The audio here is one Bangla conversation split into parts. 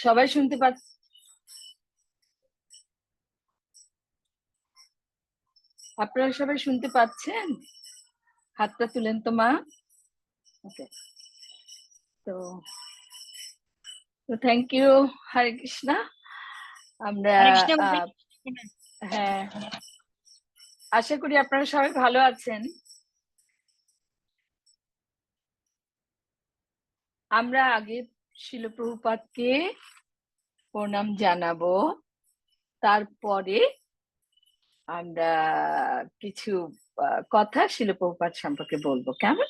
সবাই শুনতে পাচ্ছ? আপনারা সবাই শুনতে পাচ্ছেন? হাতটা তুলেন তো মা। ওকে, তো থ্যাংক ইউ। হরে কৃষ্ণা। আমরা হরে কৃষ্ণ। হ্যাঁ, আশা করি আপনারা সবাই ভালো আছেন। আমরা আগে শিল প্রভুপাদকে প্রণাম জানাবো, তারপরে আমরা কিছু কথা শিল প্রভুপাদ সম্পর্কে বলবো, কেমন?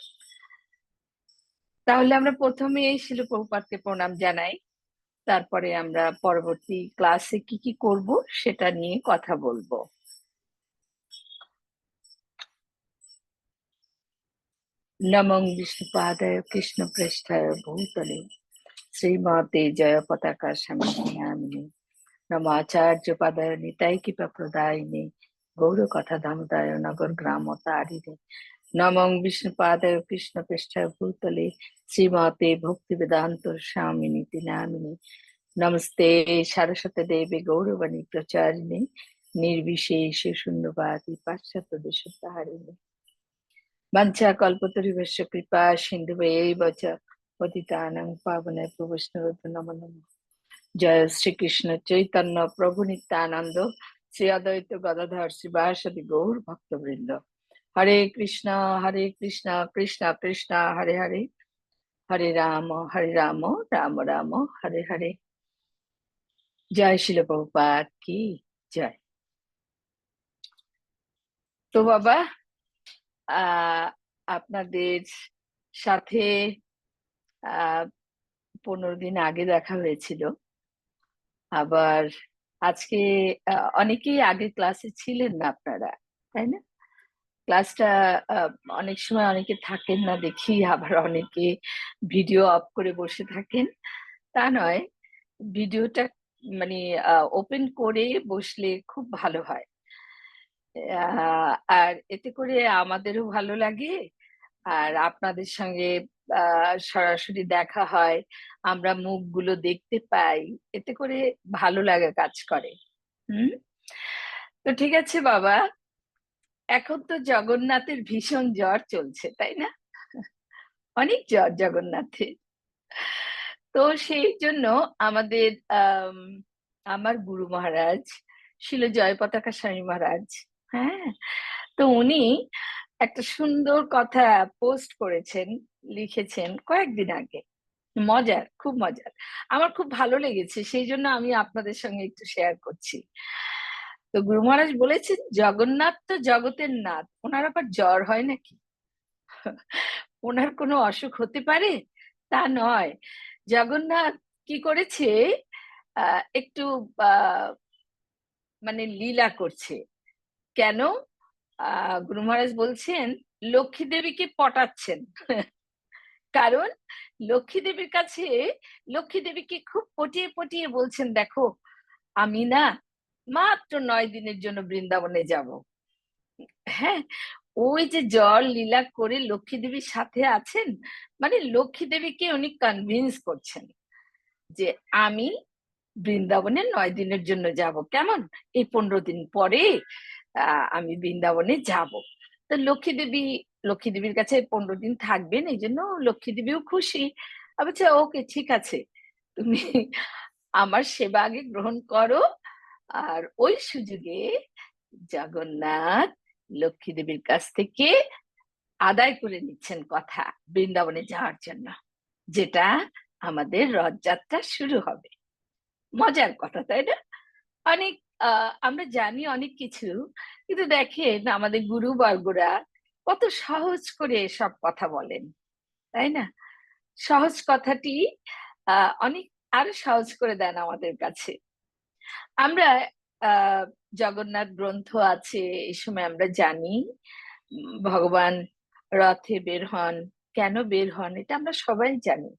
তাহলে আমরা প্রথমে শিল প্রভুপাদকে প্রণাম জানাই, তারপরে আমরা পরবর্তী ক্লাসে কি কি করব সেটা নিয়ে কথা বলবো। নমঃ বিষ্ণুপাদায় কৃষ্ণপৃষ্ঠায় ভূতলে শ্রীমতে জয় পতাকা স্বামী নম আচার্য পাদায় নিতাই কৃপা প্রদায়িনী গৌর কথা দামোদায় নগর গ্রাম তারিণী নমঃ বিষ্ণুপাদায় কৃষ্ণপৃষ্ঠায় ভূতলে শ্রীমতে ভক্তি বেদান্ত স্বামিনী নামিনী নমস্তে সারস্বতী দেবী গৌরবাণী প্রচারিণী নির্বিশেষ শূন্যবাদী পাশ্চাত্য দেশতারিণী বাঞ্ছা কল্পতরুভ্যশ্চ কৃপা সিন্ধুভৈব চ পতিতানাং পাবনেভ্যো বৈষ্ণবেভ্যো নমো নমঃ। জয় শ্রীকৃষ্ণ চৈতন্য প্রভু নিত্যানন্দ শ্রী অদ্বৈত গদাধর শ্রীবাসাদি গৌর ভক্তবৃন্দ। হরে কৃষ্ণ কৃষ্ণ কৃষ্ণ হরে হরে, হরে রাম রাম রাম হরে হরে। জয় শিল প্রভুপাদ কি জয়। তো বাবা, আপনাদের সাথে 15 দিন আগে দেখা হয়েছিল। আবার আজকে অনেকেই আগে ক্লাসে ছিলেন না আপনারা, তাই না? ক্লাসটা অনেক সময় অনেকে থাকেন না দেখি, আবার অনেকে ভিডিও অফ করে বসে থাকেন। তা নয়, ভিডিওটা মানে ওপেন করে বসলে খুব ভালো হয়, আর এতে করে আমাদেরও ভালো লাগে, আর আপনাদের সঙ্গে সরাসরি দেখা হয়, আমরা মুখগুলো দেখতে পাই, এতে করে ভালো লাগে কাজ করে। তো ঠিক আছে বাবা, এখন তো জগন্নাথের ভীষণ জ্বর চলছে, তাই না? অনেক জ্বর জগন্নাথের। তো সেই জন্য আমাদের আমার গুরু মহারাজ শিল জয় পতাকা স্বামী মহারাজ, হ্যাঁ, তো উনি একটা সুন্দর কথা পোস্ট করেছেন, লিখেছেন কয়েকদিন আগে। মজার, খুব মজার, আমার খুব ভালো লেগেছে, সেই জন্য আমি আপনাদের সঙ্গে একটু শেয়ার করছি। তো গুরু মহারাজ বলেছেন, জগন্নাথ তো জগতের নাথ, ওনার আবার জ্বর হয় নাকি? ওনার কোনো অসুখ হতে পারে? তা নয়। জগন্নাথ কি করেছে, একটু মানে লীলা করছে। কেন? গুরু মহারাজ বলছেন লক্ষ্মী দেবীকে পটাচ্ছেন। কারণ লক্ষ্মী দেবীর কাছে, লক্ষ্মী দেবীকে খুব পটিয়ে পটিয়ে বলছেন, দেখো আমি না মাত্র 9 দিনের জন্য বৃন্দাবনে যাব। হ্যাঁ, ওই যে জল লীলা করে লক্ষ্মী দেবীর সাথে আছেন, মানে লক্ষ্মী দেবীকে উনি কনভিন্স করছেন যে আমি বৃন্দাবনে 9 দিনের জন্য যাব। কেমন? এই 15 দিন পরে আমি বৃন্দাবনে যাব। তো লক্ষ্মী দেবীর কাছে 15 দিন থাকবেন, এই জন্য লক্ষ্মী দেবীও খুশি। বলছে ওকে ঠিক আছে, তুমি আমার সেবা আগে গ্রহণ করো। আর ওই সুযোগে জগন্নাথ লক্ষ্মী দেবীর কাছ থেকে আদায় করে নিচ্ছেন কথা বৃন্দাবনে যাওয়ার জন্য, যেটা আমাদের রথযাত্রা শুরু হবে। মজার কথা, তাই না? অনেক আমরা জানি অনেক কিছু, কিন্তু দেখেন আমাদের গুরু বর্গরা কত সহজ করে সব কথা বলেন, তাই না? সহজ কথাটি অনেক আরো সহজ করে দেন আমাদের কাছে। আমরা জগন্নাথ গ্রন্থ আছে, এই সময় আমরা জানি ভগবান রথে বের হন। কেন বের হন এটা আমরা সবাই জানি,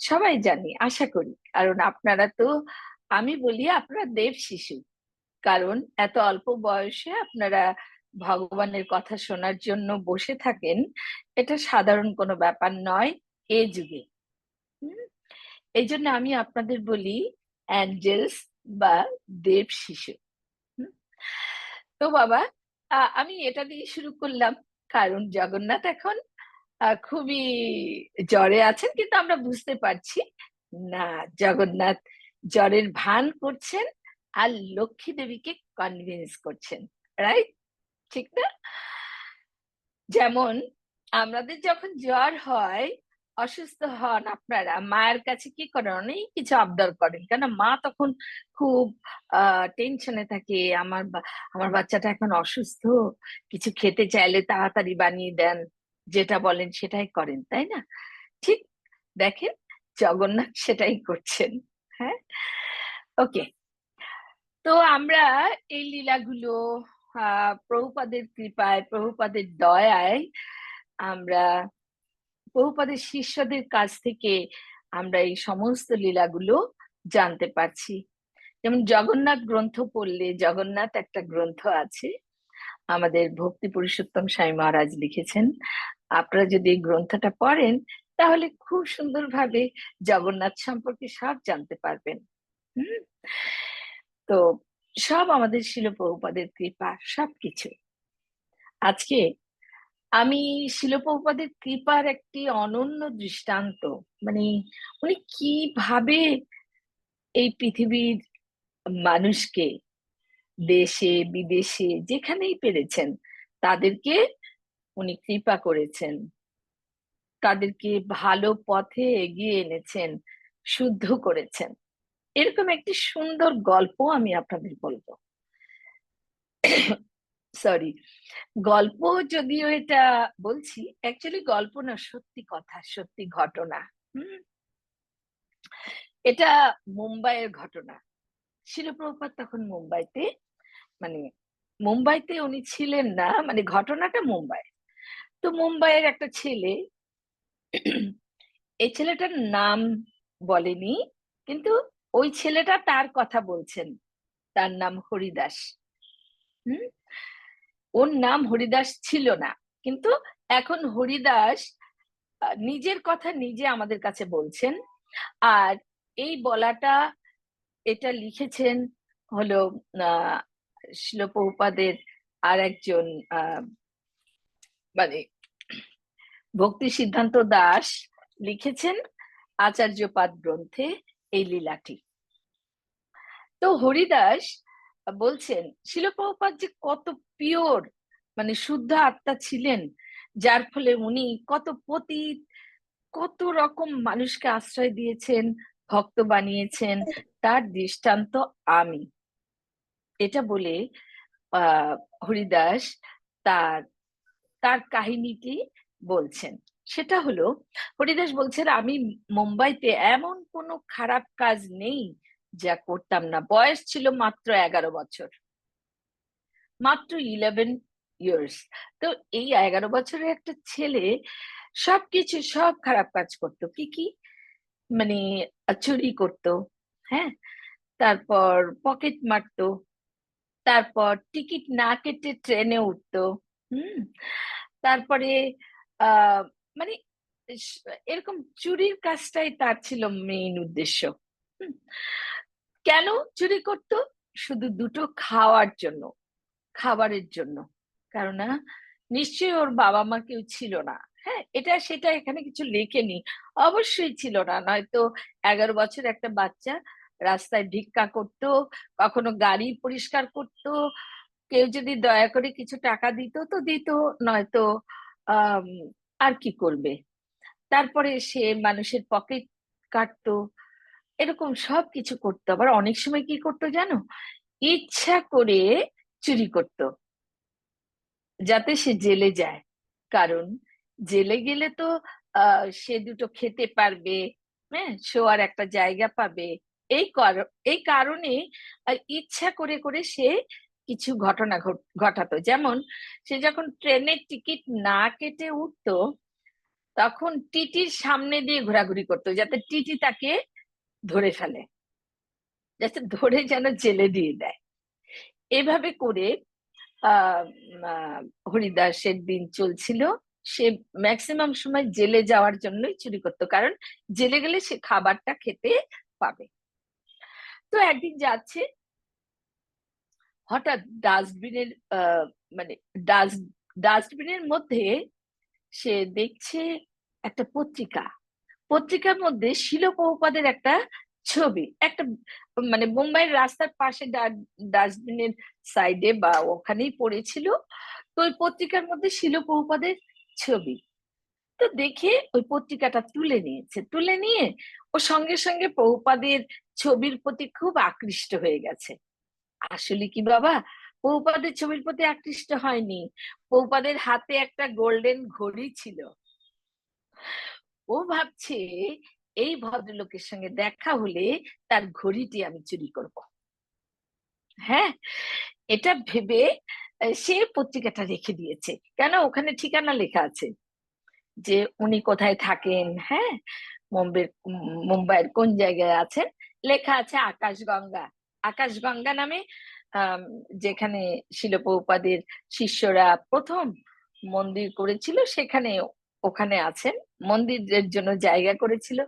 সবাই জানি আশা করি, কারণ আপনারা তো, আমি বলি আপনারা দেব শিশু, কারণ এত অল্প বয়সে আপনারা ভগবানের কথা শোনার জন্য বসে থাকেন, এটা সাধারণ কোনো ব্যাপার নয় এ যুগে। এই জন্য আমি আপনাদের বলি অ্যাঞ্জেলস বা দেব শিশু। হুম? তো বাবা, আমি এটা দিয়ে শুরু করলাম কারণ জগন্নাথ এখন খুবই জ্বরে আছেন, কিন্তু আমরা বুঝতে পারছি না, জগন্নাথ জ্বরের ভান করছেন আর লক্ষ্মী দেবীকে কনভিন্স করছেন, রাইট? ঠিক না? যেমন আমাদের যখন জ্বর হয়, অসুস্থ হন, আপনারা মায়ের কাছে কি করেন? অনেক কিছু আবদার করেন, কেন মা তখন খুব টেনশনে থাকে। আমার বাচ্চাটা এখন অসুস্থ, কিছু খেতে চাইলে তাড়াতাড়ি বানিয়ে দেন, যেটা বলেন সেটাই করেন, তাই না? ঠিক দেখেন, জগন্নাথ সেটাই করছেন। হ্যাঁ, ওকে। তো আমরা এই লীলাগুলো প্রভুপাদের কৃপায়, প্রভুপাদের দয়ায়, আমরা প্রভুপাদের শিষ্যদের কাছ থেকে আমরা এই সমস্ত লীলাগুলো জানতে পারছি। যেমন জগন্নাথ গ্রন্থ পড়লে, জগন্নাথ একটা গ্রন্থ আছে আমাদের ভক্তি পুরুষোত্তম স্বামী মহারাজ লিখেছেন। আপনারা যদি এই গ্রন্থটা পড়েন তাহলে খুব সুন্দরভাবে জগন্নাথ সম্পর্কে সব জানতে পারবেন। হুম। তো সব আমাদের শিল প্রভুপাদের কৃপা, সবকিছু। আজকে আমি শিল প্রভুপাদের কৃপার একটি অনন্য দৃষ্টান্ত, মানে উনি কিভাবে এই পৃথিবীর মানুষকে দেশে বিদেশে যেখানেই পেরেছেন তাদেরকে উনি কৃপা করেছেন, তাদেরকে ভালো পথে এগিয়ে এনেছেন, শুদ্ধ করেছেন। এরকম একটি সুন্দর গল্প আমি আপনাদের বলবো। সরি, গল্প যদিও এটা বলছি, অ্যাকচুয়ালি গল্প না, সত্যি কথা, সত্যি ঘটনা। হুম। এটা মুম্বাইয়ের ঘটনা। শিলপ্রপাত তখন মুম্বাইতে, মানে মুম্বাইতে উনি ছিলেন না, মানে ঘটনাটা মুম্বাই। তো মুম্বাইয়ের একটা ছেলে, এই ছেলেটার নাম বলেনি, কিন্তু ওই ছেলেটা তার কথা বলছেন, তার নাম হরিদাস। হুম। ওর নাম হরিদাস ছিল না, কিন্তু এখন হরিদাস নিজের কথা নিজে আমাদের কাছে বলছেন। আর এই বলাটা, এটা লিখেছেন হলো আহ শিল প্রভুপাদের আর একজন মানে ভক্তি সিদ্ধান্ত দাস লিখেছেন আচার্যপাদ গ্রন্থে এই লীলাটি। তো হরিদাস বলছেন শিল প্রভুপাদ যে কত পিওর, মানে শুদ্ধ আত্মা ছিলেন, যার ফলে উনি কত পতিত, কত রকম মানুষকে আশ্রয় দিয়েছেন, ভক্ত বানিয়েছেন, তার দৃষ্টান্ত আমি। এটা বলে আহ হরিদাস তার তার কাহিনীটি বলছেন। সেটা হলো, হরিদাস বলছেন, আমি মুম্বাইতে এমন কোনো খারাপ কাজ নেই যা করতাম না। বয়স ছিল মাত্র 11 বছর, মাত্র 11 ইয়ার্স। তো এই 11 বছরের একটা ছেলে সবকিছু, সব খারাপ কাজ করতো। কি কি? মানে চুরি করতো, হ্যাঁ, তারপর পকেট মারতো, তারপর টিকিট না কেটে ট্রেনে উঠতো। হুম। তারপরে আহ মানে এরকম চুরির কাজটাই তার ছিল মেইন উদ্দেশ্য। হুম। কেন চুরি করতো? শুধু দুটো খাওয়ার জন্য, খাবারের জন্য। কারণ না, নিশ্চয়ই ওর বাবা মা কেউ ছিল না। হ্যাঁ, এটা সেটা এখানে কিছু লেখেনি, অবশ্যই ছিল না, নয়তো 11 বছর একটা বাচ্চা রাস্তায় ভিক্ষা করতো, কখনো গাড়ি পরিষ্কার করতো, কেউ যদি দয়া করে কিছু টাকা দিত তো দিত, নয়তো আহ আর কি করবে। তারপরে সে মানুষের পকেট কাটতো, এরকম সব কিছু করতো। আবার অনেক সময় কি করতো জানো? ইচ্ছা করে চুরি করতো, যাতে সে জেলে যায়। কারণ জেলে গেলে তো সে দুটো খেতে পারবে, হ্যাঁ, শোয়ার একটা জায়গা পাবে। এই কারণে ইচ্ছা করে করে সে কিছু ঘটনা ঘটাতো। যেমন সে যখন ট্রেনের টিকিট না কেটে উঠতো, তখন টিটির সামনে দিয়ে ঘোরাঘুরি করতো, যাতে টিটি তাকে ধরে ফেলে, যাতে ধরে যেন জেলে দিয়ে দেয়। এভাবে করে আহ হরিদাসের দিন চলছিল। সে ম্যাক্সিমাম সময় জেলে যাওয়ার জন্যই চুরি করতো, কারণ জেলে গেলে সে খাবারটা খেতে পাবে। তো একদিন যাচ্ছে, হঠাৎ ডাস্টবিনের মানে ডাস্টবিনের মধ্যে সে দেখছে একটা পত্রিকা। পত্রিকার মধ্যে শিল প্রভুপাদের একটা ছবি, একটা মানে মুম্বাইয়ের রাস্তার পাশে ডাস্টবিনের সাইডে বা ওখানেই পড়েছিল। তো ওই পত্রিকার মধ্যে শিল প্রভুপাদের ছবি। তো দেখে ওই পত্রিকাটা তুলে নিয়েছে, তুলে নিয়ে ও সঙ্গে সঙ্গে প্রভুপাদের ছবির প্রতি খুব আকৃষ্ট হয়ে গেছে। আসলে কি বাবা, প্রভুপাদের ছবির প্রতি আকৃষ্ট হয়নি, প্রভুপাদের হাতে একটা গোল্ডেন ঘড়ি ছিল। ও ভাবছে এই ভদ্রলোকের সঙ্গে দেখা হলে তার ঘড়িটি আমি চুরি করব। হ্যাঁ, এটা ভেবে সে পত্রিকাটা রেখে দিয়েছে। কেন, ওখানে ঠিকানা লেখা আছে যে উনি কোথায় থাকেন। হ্যাঁ, মুম্বাইয়ের কোন জায়গায় আছেন, লেখা আছে আকাশগঙ্গা। আকাশগঙ্গা নামে আহ যেখানে শিল প্রভুপাদের শিষ্যরা প্রথম মন্দির করেছিল, সেখানে ওখানে আছেন। মন্দিরের জন্য জায়গা করেছিল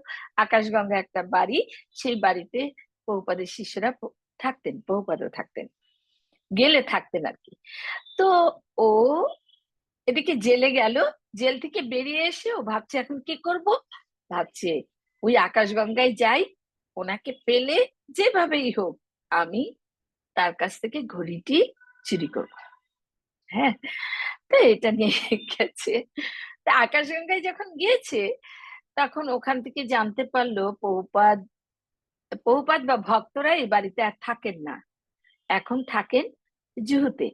আকাশগঙ্গা একটা বাড়ি, সেই বাড়িতে প্রভুপাদের শিষ্যরা থাকতেন, প্রভুপাদও থাকতেন, গেলে থাকতেন আর কি। তো ও এদিকে জেলে গেল, জেল থেকে বেরিয়ে এসে ও ভাবছে এখন কি করব। ভাবছে ওই আকাশগঙ্গায় যাই, ওনাকে পেলে যেভাবেই হোক আমি তার কাছ থেকে ঘড়িটি চুরি করব। হ্যাঁ, তো এটা নিয়ে গেছে। তা আকাশগঙ্গায় যখন গিয়েছে, তখন ওখান থেকে জানতে পারলো প্রভুপাদ প্রভুপাদ বা ভক্তরা এই বাড়িতে আর থাকেন না, এখন থাকেন জুহুতে।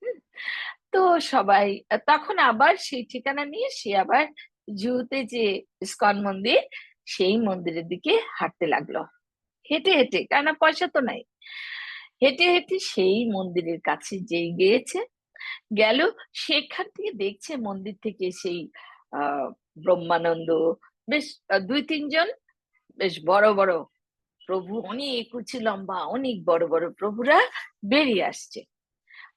হুম, তো সবাই তখন আবার সেই ঠিকানা নিয়ে সে আবার জুহুতে যে ইস্কন মন্দির, সেই মন্দিরের দিকে হাঁটতে লাগলো, হেঁটে হেঁটে, কেন পয়সা তো নাই। হেঁটে হেঁটে সেই মন্দিরের কাছে যেই গিয়েছে, গেল, সেখান থেকে দেখছে মন্দির থেকে সেই আহ ব্রহ্মানন্দ, বেশ দুই তিনজন বেশ বড় বড় প্রভু, অনেক উঁচু লম্বা অনেক বড় বড় প্রভুরা বেরিয়ে আসছে।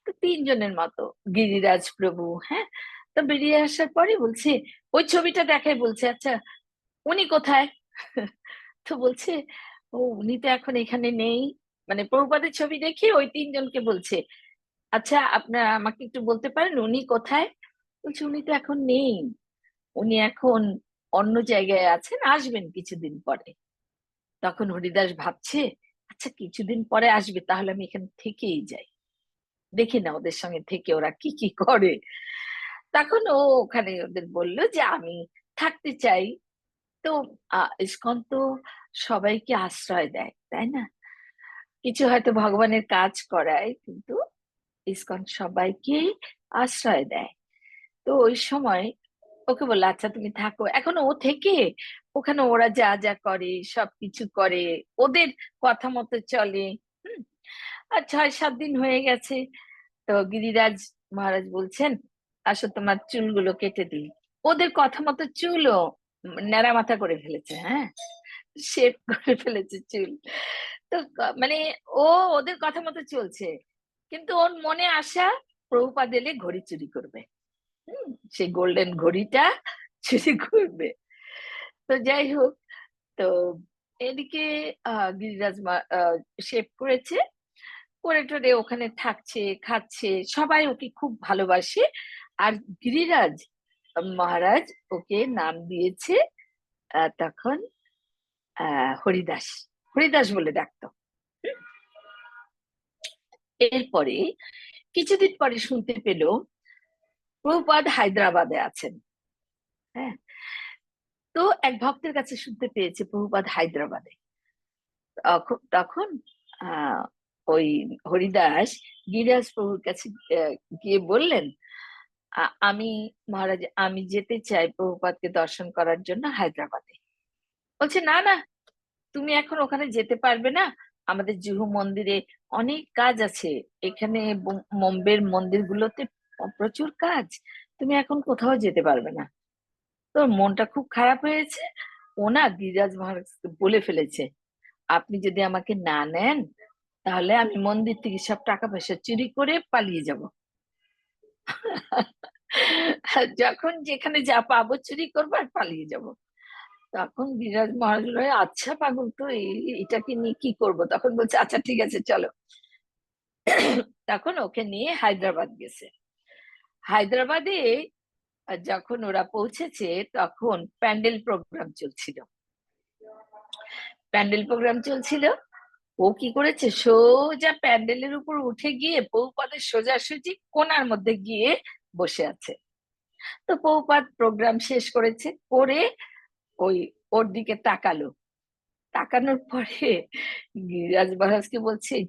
তো তিনজনের মতো গিরিরাজ প্রভু। হ্যাঁ, তো বেরিয়ে আসার পরে বলছে, ওই ছবিটা দেখায়, বলছে আচ্ছা উনি কোথায়। তো বলছে ও উনি তো এখন এখানে নেই। মানে প্রভুপাদের ছবি দেখে ওই তিনজনকে বলছে, আচ্ছা আপনারা আমাকে একটু বলতে পারেন উনি কোথায়। বলছে উনি তো এখন নেই, উনি এখন অন্য জায়গায় আছেন, আসবেন কিছুদিন পরে। তখন হরিদাস ভাবছে, আচ্ছা কিছুদিন পরে আসবে, তাহলে আমি এখানে থেকেই যাই, দেখি না ওদের সঙ্গে থেকে ওরা কি কি করে। তখন ও ওখানে ওদের বলল যে আমি থাকতে চাই। তো ইসকন তো সবাইকে আশ্রয় দেয়, তাই না? কিছু হয়তো ভগবানের কাজ করায়, কিন্তু ইসকন সবাইকে আশ্রয় দেয়। তো ওই সময় ওকে বললো আচ্ছা তুমি থাকো। এখন ও থেকে ওখানে ওরা যা যা করে সবকিছু করে, ওদের কথা মতো চলে। হুম, আর 6-7 দিন হয়ে গেছে। তো গিরিরাজ মহারাজ বলছেন আসো তোমার চুলগুলো কেটে দিই। ওদের কথা মতো চুলও ন্যাড়া মাথা করে ফেলেছে। হ্যাঁ, শেভ করে ফেলেছে চুল। তো মানে ও ওদের কথা মতো চলছে, কিন্তু ওর মনে আশা প্রভুপাদ এলে ঘড়ি চুরি করবে। হুম, সেই গোল্ডেন ঘড়িটা চুরি করবে। তো যাই হোক, তো এদিকে গিরিরাজ শেভ করেছে, করে টোরে ওখানে থাকছে, খাচ্ছে, সবাই ওকে খুব ভালোবাসে। আর গিরিরাজ মহারাজ ওকে নাম দিয়েছে তখন হরিদাস, হরিদাস বলে ডাকতো। এরপরে কিছুদিন পরে শুনতে পেল প্রভুপাদ হায়দ্রাবাদে আছেন। হ্যাঁ, তো এক ভক্তের কাছে শুনতে পেয়েছে প্রভুপাদ হায়দ্রাবাদে। তখন আহ ওই হরিদাস গিরিরাজ প্রভুর কাছে গিয়ে বললেন, আমি মহারাজ আমি যেতে চাই প্রভুপাদকে দর্শন করার জন্য হায়দ্রাবাদে। বলছে না না, তুমি এখন ওখানে যেতে পারবে না, আমাদের জুহু মন্দিরে অনেক কাজ আছে, এখানে বোম্বের মন্দিরগুলোতে প্রচুর কাজ, তুমি এখন কোথাও যেতে পারবে না। তোর মনটা খুব খারাপ হয়েছে। ও না গিরিরাজ মহারাজকে বলে ফেলেছে, আপনি যদি আমাকে না নেন তাহলে আমি মন্দির থেকে সব টাকা পয়সা চুরি করে পালিয়ে যাব। যখন যেখানে যা পাবো চুরি করবো আর পালিয়ে যাব। তখন গিরিরাজ মহারাজ বলল, আচ্ছা পাগল তো, এটাকে নিয়ে কি করব? তখন বলছে আচ্ছা ঠিক আছে চলো। তখন ওকে নিয়ে হায়দ্রাবাদ গেছে। হায়দ্রাবাদে যখন ওরা পৌঁছেছে তখন প্যান্ডেল প্রোগ্রাম চলছিল। প্যান্ডেল প্রোগ্রাম চলছিল, ও কি করেছে, সোজা প্যান্ডেলের উপর উঠে গিয়ে পৌপাদের সোজাসুজি কোণার মধ্যে গিয়ে বসে আছে। তো পৌপাদ প্রোগ্রাম শেষ করেছে, করে ওই ওর দিকে তাকালো। তাকানোর পরে গিরিরাজ মহারাজকে বলছে, এই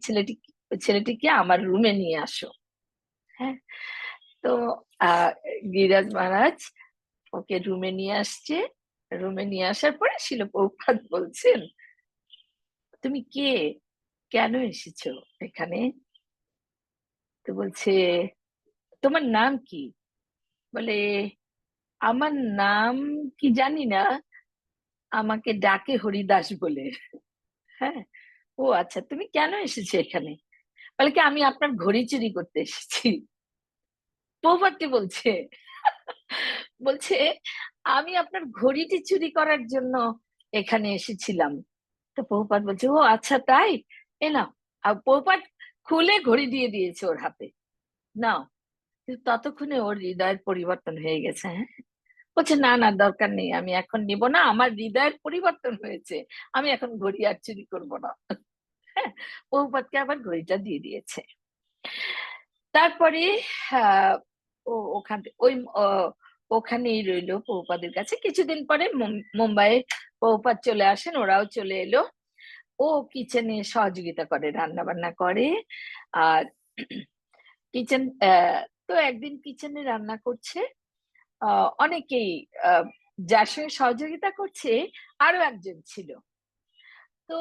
ছেলেটিকে আমার রুমে নিয়ে আসো। হ্যাঁ, তো আহ গিরিরাজ মহারাজ ওকে রুমে নিয়ে আসছে। রুমে নিয়ে আসার পরে শিল প্রভুপাদ বলছেন, তুমি কে, কেন এসেছো এখানে? তো বলছে, তোমার নাম কি? বলে, আমার নাম কি জানি না, আমাকে ডাকে হরিদাস বলে। হ্যাঁ, ও আচ্ছা, তুমি কেন এসেছো এখানে? বলে কি, আমি আপনার ঘড়ি চুরি করতে এসেছি। প্রভাতটি বলছে, বলছে আমি আপনার ঘড়িটি চুরি করার জন্য এখানে এসেছিলাম। তো প্রভুপাদ বলছে, ও আচ্ছা তাই, এ নাও। আর প্রভুপাদ খুলে ঘড়ি দিয়ে দিয়েছে ওর হাতে, নাও। কিন্তু ততক্ষণে ওর হৃদয়ের পরিবর্তন হয়ে গেছে। হ্যাঁ, বলছে না না, দরকার নেই, আমি এখন নিব না, আমার হৃদয়ের পরিবর্তন হয়েছে, আমি এখন ঘড়ি আর চুরি করবো না। হ্যাঁ, প্রভুপাদকে আবার ঘড়িটা দিয়ে দিয়েছে। তারপরে আহ ও ওখান ওই ওখানেই রইলো প্রভুপাদের কাছে। কিছুদিন পরে মুম্বাইয়ে প্রভুপাদ চলে আসেন, ওরাও চলে এলো। ও কিচেনে সহযোগিতা করে, রান্না বান্না করে। আর কিচেন, তো একদিন কিচেনে রান্না করছে, অনেকেই আহ, যার সঙ্গে সহযোগিতা করছে আরো একজন ছিল। তো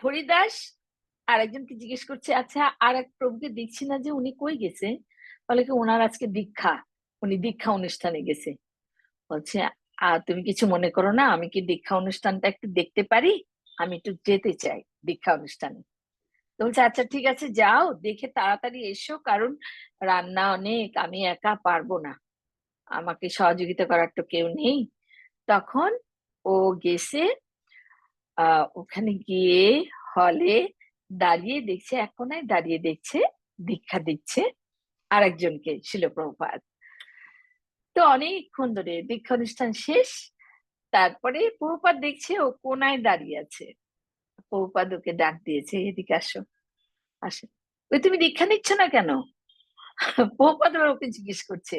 হরিদাস আর একজনকে জিজ্ঞেস করছে, আচ্ছা আর এক প্রভুকে দেখছি না যে, উনি কই গেছে? বলে কি, ওনার আজকে দীক্ষা, উনি দীক্ষা অনুষ্ঠানে গেছে। বলছে, তুমি কিছু মনে করো না, আমি কি দীক্ষা অনুষ্ঠানটা একটু দেখতে পারি? আমি একটু যেতে চাই দীক্ষা অনুষ্ঠানে। তো বলছে, আচ্ছা ঠিক আছে, যাও, দেখে তাড়াতাড়ি এসো, কারণ রান্না অনেক, আমি একা পারবো না, আমাকে সহযোগিতা করার তো কেউ নেই। তখন ও গেছে, ওখানে গিয়ে হলে দাঁড়িয়ে দেখছে, এক কোনায় দাঁড়িয়ে দেখছে, দীক্ষা দিচ্ছে আরেকজনকে, শিল প্রভুপাদ। তো অনেকক্ষণ ধরে দীক্ষা অনুষ্ঠান শেষ, তারপরে প্রভুপাদ দেখছে ও কোনায় দাঁড়িয়ে আছে। প্রভুপাদ ওকে ডাক দিয়েছে, এদিকে আসো, আসো। ওই, তুমি দীক্ষা নিচ্ছ না কেন? প্রভুপাদ আবার ওকে জিজ্ঞেস করছে,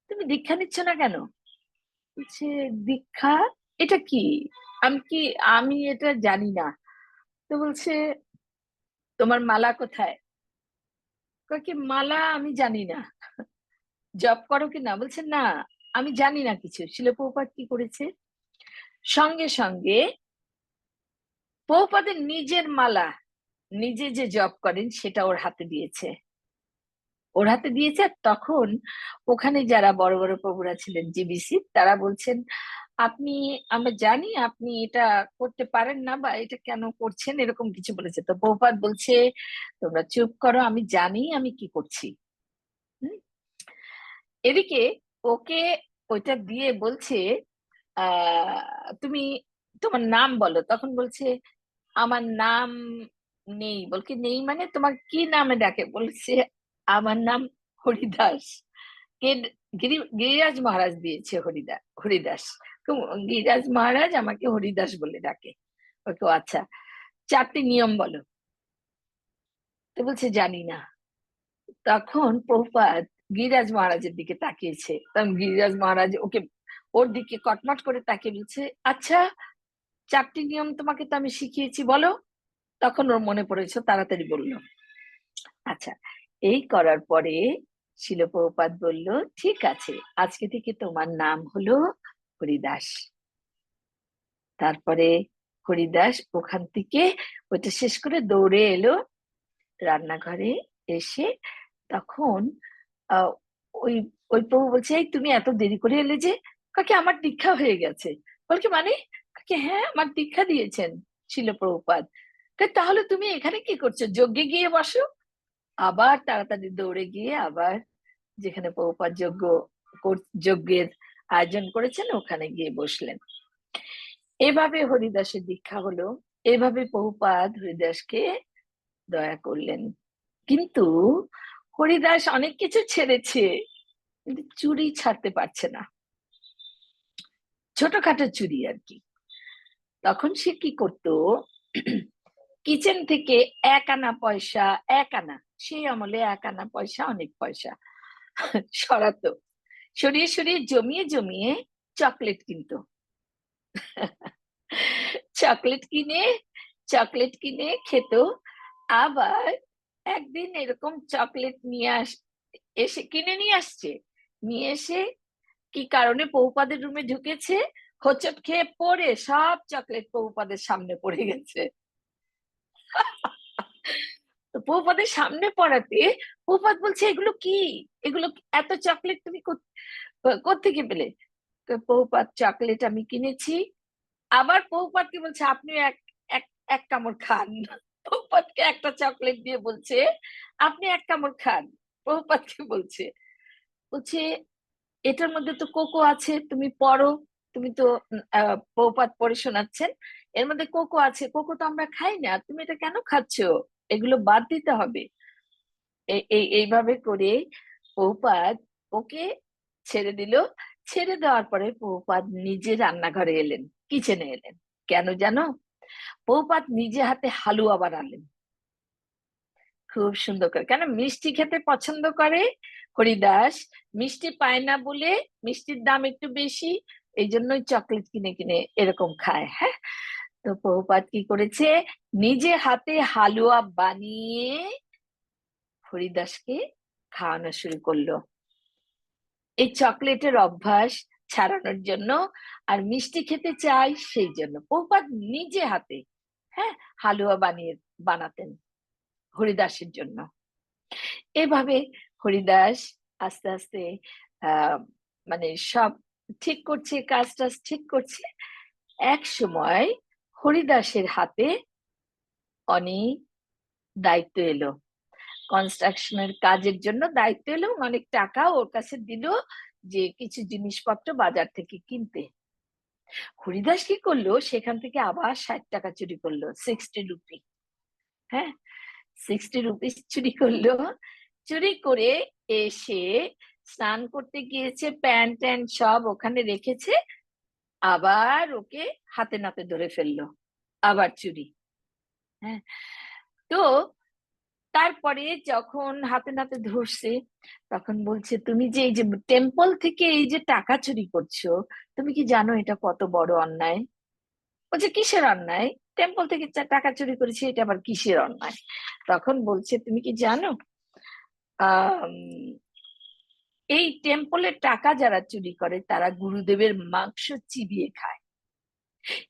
তুমি দীক্ষা নিচ্ছ না কেন? বলছে, দীক্ষা, এটা কি? আমি এটা জানি না। তো বলছে, তোমার মালা কোথায়? কয় কি, মালা আমি জানি না। জব করো কি না? বলছে না, আমি জানি না কিছু। শিল প্রভুপাদ কি করেছে, সঙ্গে সঙ্গে প্রভুপাদের নিজের মালা, নিজে যে জব করেন সেটা ওর হাতে দিয়েছে। ওর হাতে দিয়েছে। আর তখন ওখানে যারা বড় বড় প্রভুরা ছিলেন জিবিসি, তারা বলছেন, আপনি, আমরা জানি আপনি এটা করতে পারেন না, বা এটা কেন করছেন, এরকম কিছু বলেছে। তো প্রভুপাদ বলছে, তোমরা চুপ করো, আমি জানি আমি কি করছি। হুম? এদিকে ওকে ওইটা দিয়ে বলছে, তুমি তোমার নাম বলো। তখন বলছে, আমার নাম নেই। বলকে, নেই মানে তোমার কি নামে ডাকে? বলছে, আমার নাম হরিদাস। কে? গিরিরাজ মহারাজ দিয়েছে হরিদাস। তো গিরিরাজ মহারাজ আমাকে হরিদাস বলে ডাকে। ওকে, আচ্ছা, চারটি নিয়ম বলো। তো বলছে, জানি না। তখন প্রভুপাদ গিরিরাজ মহারাজের দিকে তাকিয়েছে, তখন গিরিরাজ মহারাজ ওকে, ওর দিকে কটমট করে তাকিয়ে বলছে, আচ্ছা, চারটি নিয়ম তোমাকে তো আমি শিখিয়েছি, বলো। তখন ওর মনে পড়েছে, তাড়াতাড়ি বললো। আচ্ছা, এই করার পরে শিল প্রভুপাদ বলল, ঠিক আছে, আজকে থেকে তোমার নাম হলো হরিদাস। তারপরে হরিদাস ওখান থেকে ওইটা শেষ করে দৌড়ে এলো রান্নাঘরে। এসে তখন আহ, ওই ওই প্রভু বলছে, এই তুমি এত দেরি করে এলে যে? কাকে, আমার দীক্ষা হয়ে গেছে। বলকে, মানে? কাকে, হ্যাঁ, আমার দীক্ষা দিয়েছেন শিল প্রভুপাদ। তাহলে তুমি এখানে কি করছো, যজ্ঞে গিয়ে বসো। আবার তাড়াতাড়ি দৌড়ে গিয়ে আবার যেখানে প্রভুপাদ যজ্ঞের আয়োজন করেছেন, ওখানে গিয়ে বসলেন। এভাবে হরিদাসের দীক্ষা হলো। এভাবে প্রভুপাদ হরিদাসকে দয়া করলেন। কিন্তু হরিদাস অনেক কিছু ছেড়েছে, কিন্তু চুরি ছাড়তে পারছে না, ছোটখাটো চুরি আর কি। তখন সে কি করতো, কিচেন থেকে 1 আনা পয়সা, 1 আনা, সেই আমলে 1 আনা পয়সা অনেক পয়সা, সরাতো, সরিয়ে সরিয়ে জমিয়ে জমিয়ে চকলেট কিনতো। চকলেট কিনে চকলেট কিনে খেত। আবার একদিন এরকম চকলেট এসে কিনে নিয়ে আসছে, নিয়ে এসে কি কারণে প্রভুপাদের রুমে ঢুকেছে, হোঁচট খেয়ে পড়ে সব চকলেট প্রভুপাদের সামনে পড়ে গেছে। তো প্রভুপাদের সামনে পড়াতে প্রভুপাদ বলছে, এগুলো কি, এগুলো এত চকলেট তুমি কোত্থেকে পেলে? প্রভুপাদ, চকলেট আমি কিনেছি। আবার প্রভুপাদ কি বলছে, আপনি এক এক এক কামড় খান। প্রভুপাদকে একটা চকলেট দিয়ে বলছে, আপনি এক কামড় খান। প্রভুপাদ কি বলছে, বলছে এটার মধ্যে তো কোকো আছে, তুমি পড়ো। তুমি তো প্রভুপাদ পড়ে শোনাচ্ছেন, এর মধ্যে কোকো আছে, কোকো তো আমরা খাই না, তুমি এটা কেন খাচ্ছো? এগুলো বাদ দিতে হবে। এইভাবে করে প্রভুপাদ ওকে ছেড়ে দিল। ছেড়ে দেওয়ার পরে প্রভুপাদ নিজে রান্নাঘরে এলেন, কিচেনে এলেন। কেন জানো? প্রভুপাদ নিজে হাতে হালুয়া বানালেন, খুব সুন্দর করে। কেন, মিষ্টি খেতে পছন্দ করে হরিদাস, মিষ্টি পায় না বলে, মিষ্টির দাম একটু বেশি, এই জন্যই চকলেট কিনে কিনে এরকম খায়। হ্যাঁ, তো প্রভুপাদ কি করেছে, নিজে হাতে হালুয়া বানিয়ে হরিদাসকে খাওয়ানো শুরু করলো, এই চকলেটের অভ্যাস ছাড়ানোর জন্য। আর মিষ্টি খেতে চাই সেই জন্য প্রভুপাদ নিজে হাতে, হ্যাঁ, হালুয়া বানাতেন হরিদাসের জন্য। এভাবে হরিদাস আস্তে আস্তে আহ মানে সব ঠিক করছে, কাজ টাজ ঠিক করছে। এক সময় হরিদাসের হাতে অনেক দায়িত্ব এলো, কনস্ট্রাকশনের কাজের জন্য দায়িত্ব এলো, অনেক টাকা ওর কাছে দিল যে কিছু জিনিসপত্র বাজার থেকে কিনতে। হরিদাস কি করলো, সেখান থেকে আবার 60 টাকা চুরি করলো, 60 রুপি। হ্যাঁ, 60 রুপি চুরি করলো। চুরি করে এসে স্নান করতে গিয়েছে, প্যান্ট ট্যান্ট সব ওখানে রেখেছে, আবার ওকে হাতে নাতে ধরে ফেললো, আবার চুরি। হ্যাঁ, তো তারপরে যখন হাতে নাতে ধরছে, তখন বলছে, তুমি যে এই যে টেম্পল থেকে এই যে টাকা চুরি করছো, তুমি কি জানো এটা কত বড় অন্যায়? বলছে, কিসের অন্যায়? টেম্পল থেকে টাকা চুরি করেছি, এটা আবার কিসের অন্যায়? তখন বলছে, তুমি কি জানো আহ এই টেম্পলের টাকা যারা চুরি করে তারা গুরুদেবের মাংস চিবিয়ে খায়।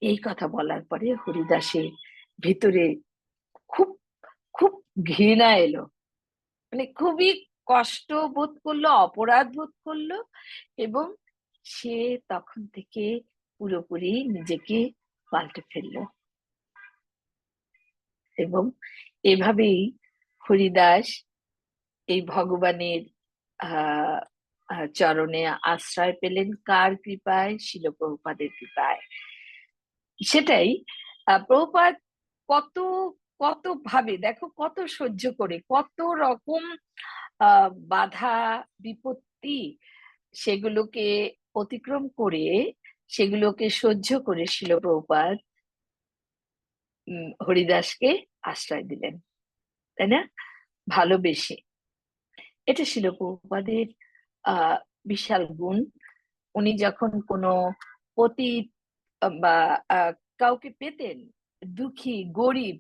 এই কথা বলার পরে হরিদাসের ভেতরে খুব খুব ঘৃণা এলো, মানে খুবই কষ্ট বোধ করলো, অপরাধ বোধ করলো। এবং সে তখন থেকে পুরোপুরি নিজেকে পাল্টে ফেললো। এবং এভাবেই হরিদাস এই ভগবানের আহ চরণে আশ্রয় পেলেন। কার কৃপায়? শিল প্রভুপাদের কৃপায়। সেটাই, প্রভুপাদ কত কত ভাবে, দেখো কত সহ্য করে, কত রকম বাধা বিপত্তি, সেগুলোকে অতিক্রম করে, সেগুলোকে সহ্য করে শিল প্রভুপাদ হরিদাসকে আশ্রয় দিলেন, তাই না? ভালোবেসে। এটা শিল প্রভুপাদের বিশাল গুণ। উনি যখন কোনো পতিত বা কাউকে পেতেন, দুঃখী গরিব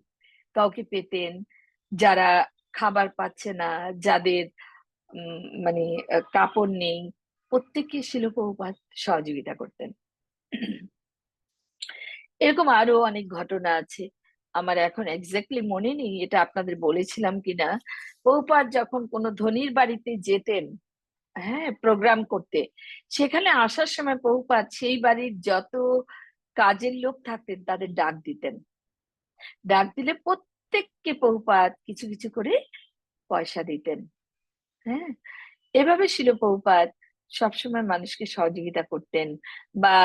কাউকে পেতেন, যারা খাবার পাচ্ছে না, যাদের মানে কাপড় নেই, প্রত্যেককে শিল প্রভুপাদ সহযোগিতা করতেন। এরকম আরো অনেক ঘটনা আছে, আমার এখন এক্স্যাক্টলি মনে নেই এটা আপনাদের বলেছিলাম কিনা। প্রভুপাদ যখন কোনো ধনীর বাড়িতে যেতেন, হ্যাঁ, প্রোগ্রাম করতে, সেখানে আসার সময় প্রভুপাদ সেই বাড়ির যত কাজের লোক থাকতেন তাদের ডাক দিতেন। ডাক দিলে প্রত্যেককে প্রভুপাদ কিছু কিছু করে পয়সা দিতেন। হ্যাঁ, এভাবে শিল প্রভুপাদ সবসময় মানুষকে সহযোগিতা করতেন, বা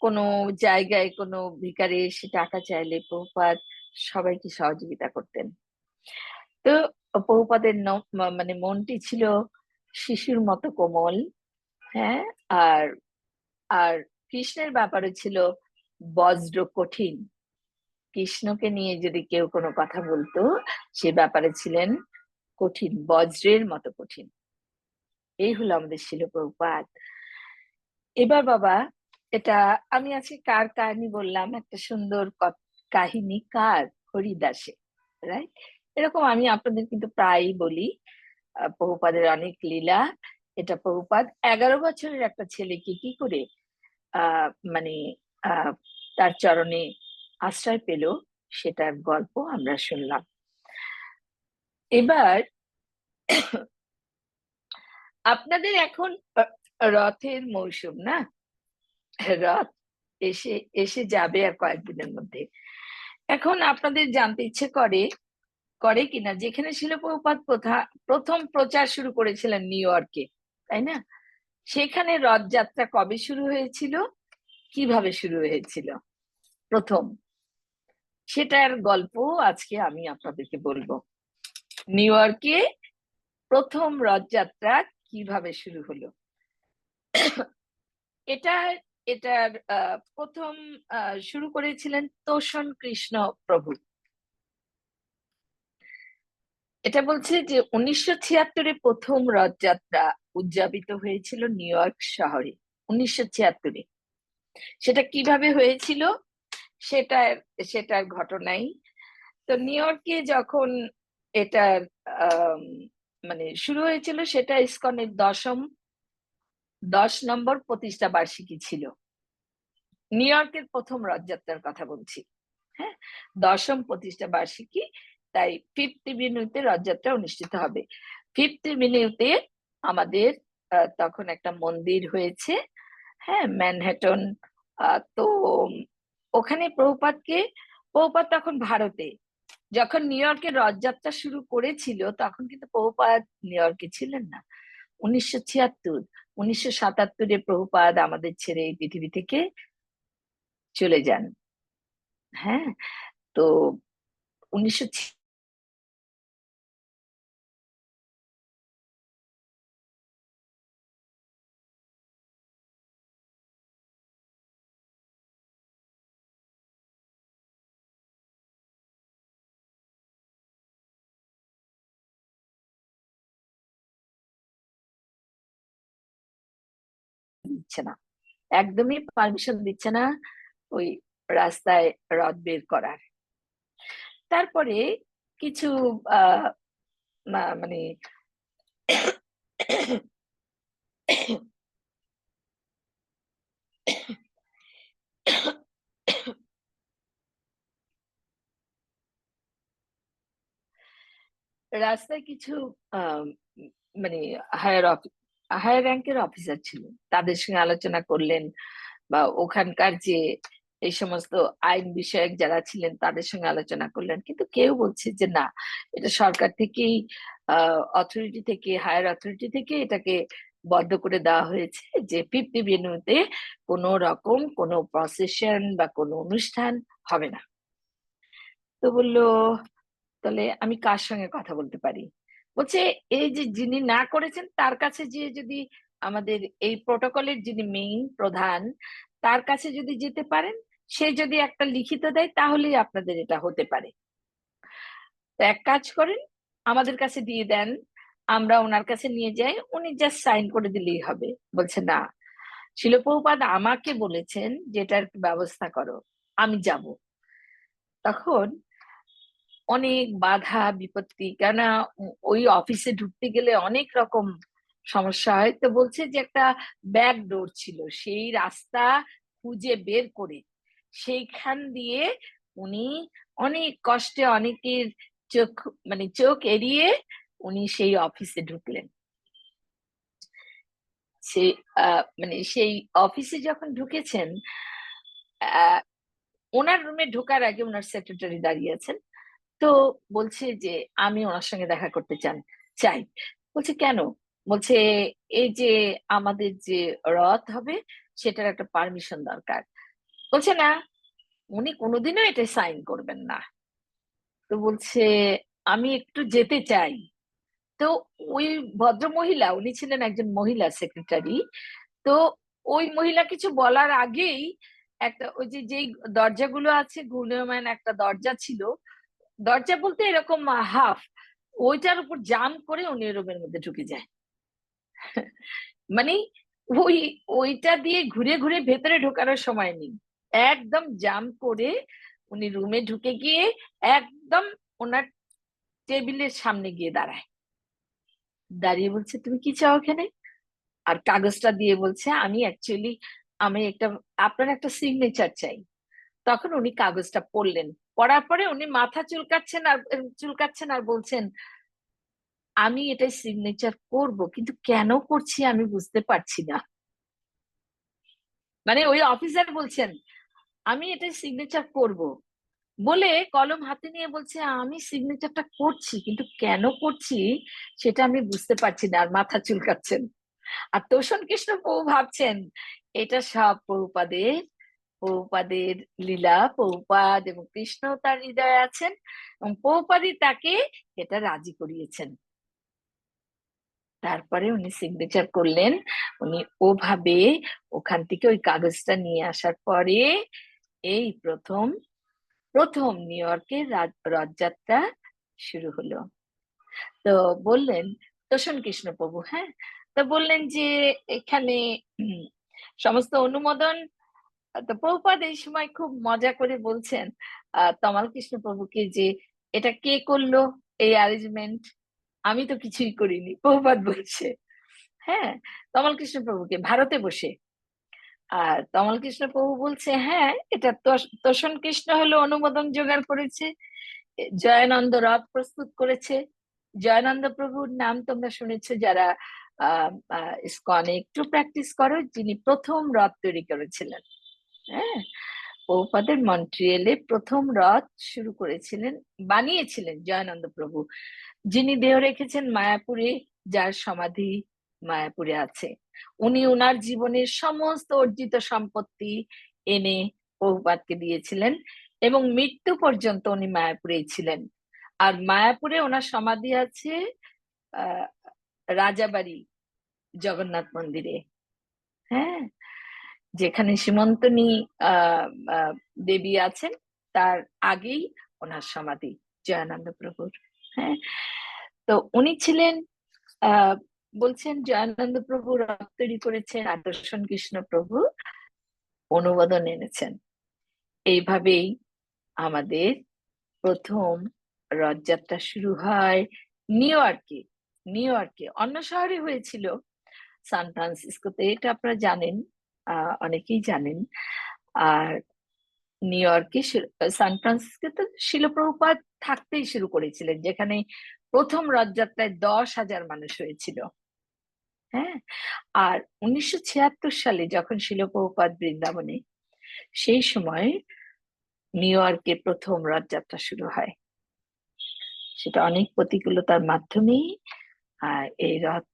কোনো জায়গায় কোনো ভিখারি এসে টাকা চাইলে প্রভুপাদ সবাইকে সহযোগিতা করতেন। তো প্রভুপাদের মানে মনটি ছিল শিশুর মতো কোমল। হ্যাঁ, আর আর কৃষ্ণের ব্যাপারে ছিল বজ্র কঠিন। কৃষ্ণকে নিয়ে যদি কেউ কোনো কথা বলতো, সে ব্যাপারে ছিলেন কঠিন, বজ্রের মতো কঠিন। এই হলো আমাদের শিল প্রভুপাদ। এবার বাবা, এটা আমি আজকে কার কাহিনী বললাম, একটা সুন্দর কাহিনী কার, হরিদাসে, রাইট? এরকম আমি আপনাদের কিন্তু প্রায়ই বলি প্রভুপাদের অনেক লীলা। এটা প্রভুপাদ 11 বছরের একটা ছেলেকে কি করে মানে আহ তার চরণে আশ্রয় পেল, সেটার গল্প আমরা শুনলাম। এবার আপনাদের এখন রথের মৌসুম না, রথ এসে এসে যাবে আর কয়েকদিনের মধ্যে। এখন আপনাদের জানতে ইচ্ছে করে করে কিনা, যেখানে শিল প্রভুপাদ প্রথম প্রচার শুরু করেছিলেন নিউ ইয়র্কে, তাই না? সেখানে রথযাত্রা কবে শুরু হয়েছিল, কিভাবে শুরু হয়েছিল প্রথম, সেটার গল্প আজকে আমি আপনাদেরকে বলবো। নিউ ইয়র্কে প্রথম রথযাত্রা কিভাবে শুরু হলো। এটা এটার প্রথম শুরু করেছিলেন তোষণ কৃষ্ণ প্রভু। এটা বলছে যে 1976-এ প্রথম রথযাত্রা উদযাপিত হয়েছিল নিউ ইয়র্ক শহরে, 1976-এ। সেটা কিভাবে হয়েছিল, সেটার সেটার ঘটনাই। তো নিউ ইয়র্কে যখন এটার মানে শুরু হয়েছিল, সেটা ইসকনের 10 নম্বর প্রতিষ্ঠা বার্ষিকী ছিল। নিউ ইয়র্কের প্রথম রথযাত্রার কথা বলছি, হ্যাঁ, 10ম প্রতিষ্ঠা বার্ষিকী। তাই ফিফথ এভিনিউতে রথযাত্রা অনুষ্ঠিত হবে। ফিফথ এভিনিউতে আমাদের তখন একটা মন্দির হয়েছে, হ্যাঁ, ম্যানহাটন। তো ওখানে প্রভুপাদ তখন ভারতে, যখন নিউ ইয়র্কের রথযাত্রা শুরু করেছিল তখন কিন্তু প্রভুপাদ নিউ ইয়র্কে ছিলেন না। 1976, 1977-এ প্রভুপাদ আমাদের ছেড়ে এই পৃথিবী থেকে চলে যান। হ্যাঁ, তো 1900 দিচ্ছে না, একদমই পারমিশন দিচ্ছে না ওই রাস্তায় রথ বের করার। তারপরে কিছু আহ মানে রাস্তায় কিছু আহ মানে হায়ার হায়ার র্যাঙ্কের অফিসার ছিলেন, তাদের সঙ্গে আলোচনা করলেন, বা ওখানকার যে এই সমস্ত আইন বিষয়ক যারা ছিলেন তাদের সঙ্গে আলোচনা করলেন, কিন্তু কেউ বলছে যে না, এটা সরকার থেকেই, অথরিটি থেকে, হায়ার অথরিটি থেকে এটাকে বদ্ধ করে দেওয়া হয়েছে যে ফিফথ এভিনিউতে কোনো রকম কোনো প্রসেশন বা কোনো অনুষ্ঠান হবে না। তো বললো, তাহলে আমি কার সঙ্গে কথা বলতে পারি? বলছে এই যে যিনি না করেছেন তার কাছে, যে যদি আমাদের এই প্রটোকলের যিনি মেইন প্রধান, তার কাছে যদি যেতে পারেন, সে যদি একটা লিখিত দেয় তাহলেই আপনাদের এটা হতে পারে। তো এক কাজ করেন, আমাদের কাছে দিয়ে দেন, আমরা ওনার কাছে নিয়ে যাই, উনি জাস্ট সাইন করে দিলেই হবে। বলছে না, শিল প্রভুপাদ আমাকে বলেছেন যে এটার ব্যবস্থা করো, আমি যাব। তখন অনেক বাধা বিপত্তি, কেননা ওই অফিসে ঢুকতে গেলে অনেক রকম সমস্যা হয়। তো বলছে যে একটা ব্যাক ডোর ছিল, সেই রাস্তা খুঁজে বের করে সেইখান দিয়ে উনি অনেক কষ্টে, অনেকের চোখ মানে চোখ এড়িয়ে উনি সেই অফিসে ঢুকলেন। সে মানে সেই অফিসে যখন ঢুকেছেন, আহ ওনার রুমে ঢোকার আগে ওনার সেক্রেটারি দাঁড়িয়ে আছেন। তো বলছে যে আমি ওনার সঙ্গে দেখা করতে চাই। বলছে কেন? বলছে এই যে আমাদের যে রথ হবে সেটার একটা পারমিশন দরকার। বলছে না, উনি কোনোদিনও এটা সাইন করবেন না। তো বলছে আমি একটু যেতে চাই। তো ওই ভদ্র মহিলা, উনি ছিলেন একজন মহিলা সেক্রেটারি। তো ওই মহিলা কিছু বলার আগেই একটা ওই যে যেই দরজাগুলো আছে, ঘূর্ণায়মান একটা দরজা ছিল, দরজা বলতে এরকম হাফ, ওইটার উপর জাম করে উনি রুমের মধ্যে ঢুকে যায়। মানে ওই ওইটা দিয়ে ঘুরে ঘুরে ভেতরে ঢোকানোর সময় নেই, একদম জাম করে উনি রুমে ঢুকে গিয়ে একদম ওনার টেবিলের সামনে গিয়ে দাঁড়ায়। দাঁড়িয়ে বলছে তুমি কি চাও এখানে? আর কাগজটা দিয়ে বলছে আমি অ্যাকচুয়ালি আমি একটা আপনার একটা সিগনেচার চাই। তখন উনি কাগজটা পড়লেন, পড়ার পরে উনি মাথা চুলকাচ্ছেন আর বলছেন আমি এটাই সিগনেচার করব, কিন্তু কেন করছি আমি বুঝতে পারছি না। মানে ওই অফিসার বলছেন আমি এটাই সিগনেচার করব, বলে কলম হাতে নিয়ে বলছে আমি সিগনেচারটা করছি, কিন্তু কেন করছি সেটা আমি বুঝতে পারছি না, আর মাথা চুলকাচ্ছেন। আর তোষণ কৃষ্ণ প্রভু ভাবছেন এটা সব প্রভুপাদের লীলা, প্রভুপাদ এবং কৃষ্ণ তার হৃদয়ে আছেন এবং প্রভুপাদই তাকে এটা রাজি করিয়েছেন। তারপরে উনি সিগনেচার করলেন। উনি ওভাবে ওখান থেকে ওই কাগজটা নিয়ে আসার পরে এই প্রথম প্রথম নিউ ইয়র্কের রথযাত্রা শুরু হলো। তো বললেন তোষণ কৃষ্ণ প্রভু, হ্যাঁ, তো বললেন যে এখানে উম, সমস্ত অনুমোদন। তো প্রভুপাদ এই সময় খুব মজা করে বলছেন তমাল কৃষ্ণ প্রভুকে যে এটা কে করলো এই অ্যারেঞ্জমেন্ট? আমি তো কিছুই করিনি, প্রভুপাদ বলছে। হ্যাঁ, তমাল কৃষ্ণ প্রভুকে ভারতে বসে। আর তমাল কৃষ্ণ প্রভু বলছে হ্যাঁ, এটা তোষণ কৃষ্ণ হলো অনুমোদন জোগাড় করেছে, জয়ানন্দ রথ প্রস্তুত করেছে। জয়ানন্দ প্রভুর নাম তোমরা শুনেছো যারা ইসকনে একটু প্র্যাকটিস করো, যিনি প্রথম রথ তৈরি করেছিলেন। হ্যাঁ, প্রভুপাদের মন্ট্রিয়েলে প্রথম রথ শুরু করেছিলেন, বানিয়েছিলেন জয়ানন্দ প্রভু, যিনি দেহ রেখেছেন মায়াপুরে, যার সমাধি মায়াপুরে আছে। উনি ওনার জীবনের সমস্ত অর্জিত সম্পত্তি এনে প্রভুপাদকে দিয়েছিলেন এবং মৃত্যু পর্যন্ত উনি মায়াপুরেই ছিলেন। আর মায়াপুরে ওনার সমাধি আছে আহ রাজাবাড়ি জগন্নাথ মন্দিরে। হ্যাঁ, যেখানে সীমন্তনী আহ আহ, দেবী আছেন তার আগেই ওনার সমাধি জয়ানন্দ প্রভুর। হ্যাঁ, তো উনি ছিলেন আহ বলছেন জয়ানন্দ প্রভু রথ তৈরি করেছেন, আর দর্শন কৃষ্ণ প্রভু অনুমোদন এনেছেন। এইভাবেই আমাদের প্রথম রথযাত্রা শুরু হয় নিউ ইয়র্কে। নিউ ইয়র্কে, অন্য শহরে হয়েছিল সান ফ্রান্সিসকোতে, এটা আপনারা জানেন, অনেকেই জানেন। আর নিউ ইয়র্কে সান ফ্রান্সিসকোতে শিল প্রভুপাদ থাকতেই শুরু করেছিলেন, যেখানে প্রথম রথযাত্রায় 10,000 মানুষ হয়েছিল। হ্যাঁ, আর 1976 সালে যখন শিল প্রভুপাদ বৃন্দাবনে, সেই সময় নিউ ইয়র্কে প্রথম রথযাত্রা শুরু হয়। সেটা অনেক প্রতিকূলতার মাধ্যমেই এই রথ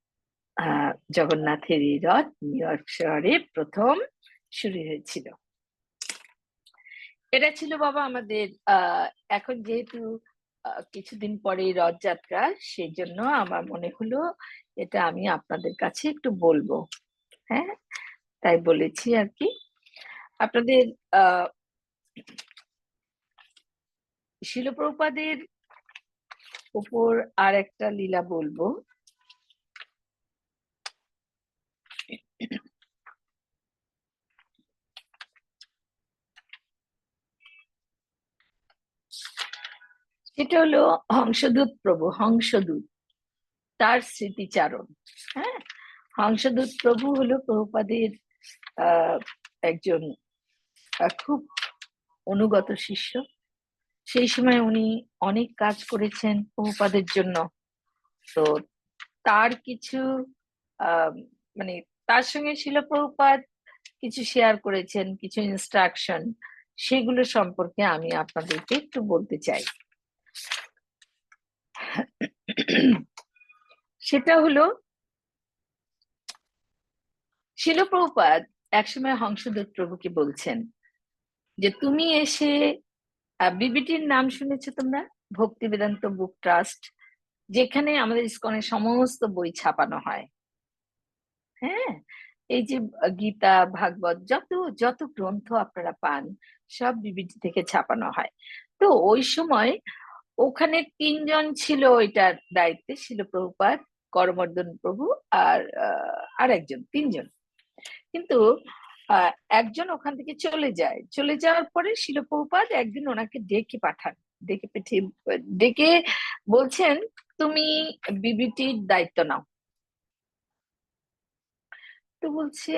জগন্নাথের এই রথ নিউ ইয়র্ক শহরে প্রথম শুরু হয়েছিল। এটা ছিল বাবা আমাদের এখন যেহেতু কিছুদিন পরে রথযাত্রা, সেই জন্য আমার মনে হলো এটা আমি আপনাদের কাছে একটু বলবো। হ্যাঁ, তাই বলেছি আর কি আপনাদের। শিল প্রভুপাদের উপর আর একটা লীলা বলবো। সেটা হলো হংসদূত প্রভু, হংসদূত তার স্মৃতিচারণ। হ্যাঁ, হংসদূত প্রভু হলো প্রভুপাদের একজন খুব অনুগত শিষ্য। সেই সময় উনি অনেক কাজ করেছেন প্রভুপাদের জন্য। তো তার কিছু আহ মানে তার সঙ্গে শিল প্রভুপাদ কিছু শেয়ার করেছেন, কিছু ইনস্ট্রাকশন, সেগুলো সম্পর্কে আমি আপনাদেরকে একটু বলতে চাই। সেটা হলো শিল প্রভুপাদ একসময় হংসদূত প্রভুকে বলছেন যে তুমি এসে বিবিটির নাম শুনেছো তোমরা, ভক্তি বেদান্ত বুক ট্রাস্ট, যেখানে আমাদের ইসকনের সমস্ত বই ছাপানো হয়। হ্যাঁ, এই যে গীতা ভাগবত যত যত গ্রন্থ আপনারা পান সব বিবিটি থেকে ছাপানো হয়। তো ওই সময় ওখানে তিনজন ছিল ওইটার দায়িত্বে, শিল প্রভুপাদ, করমর্দন প্রভু আর একজন, তিনজন। কিন্তু একজন ওখান থেকে চলে যায়, চলে যাওয়ার পরে শিল প্রভুপাদ একদিন ওনাকে ডেকে পাঠান, ডেকে বলছেন তুমি বিবিটির দায়িত্ব নাও। তো বলছে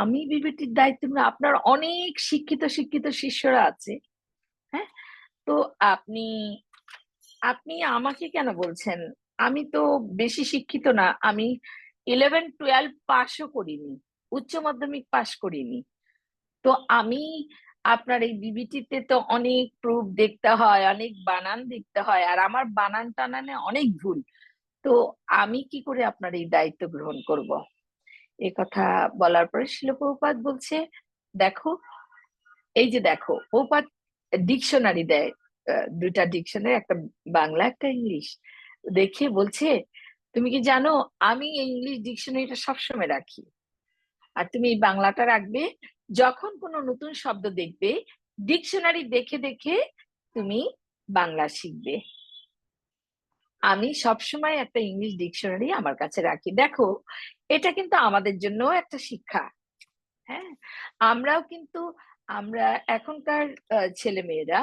আমি বিবিটির দায়িত্ব না, আপনার অনেক শিক্ষিত শিক্ষিত শিষ্যরা আছে, হ্যাঁ, তো আপনি আপনি আমাকে কেন বলছেন? আমি তো বেশি শিক্ষিত না, আমি 11-12 পাশও করিনি, উচ্চ মাধ্যমিক পাশ করিনি। তো আমি আপনার এই বিবিটিতে তো অনেক প্রুফ দেখতে হয়, অনেক বানান দেখতে হয়, আর আমার বানান টানানে অনেক ভুল। তো আমি কি করে আপনার এই দায়িত্ব গ্রহণ করব? এ কথা বলার পরে শিল প্রভুপাদ বলছে দেখো, এই যে দেখো, প্রভুপাদ ডিকশনারি দেয়, দুইটা ডিকশনারি, একটা বাংলা একটা ইংলিশ, দেখে বলছে তুমি কি জানো আমি এই ইংলিশ ডিকশনারিটা সবসময় রাখি, আর তুমি এই বাংলাটা রাখবে, যখন কোনো নতুন শব্দ দেখবে ডিকশনারি দেখে দেখে তুমি বাংলা শিখবে। আমি সবসময় একটা ইংলিশ ডিকশনারি আমার কাছে রাখি। দেখো, এটা কিন্তু আমাদের জন্য একটা শিক্ষা। হ্যাঁ, আমরাও কিন্তু, আমরা এখনকার ছেলে মেয়েরা,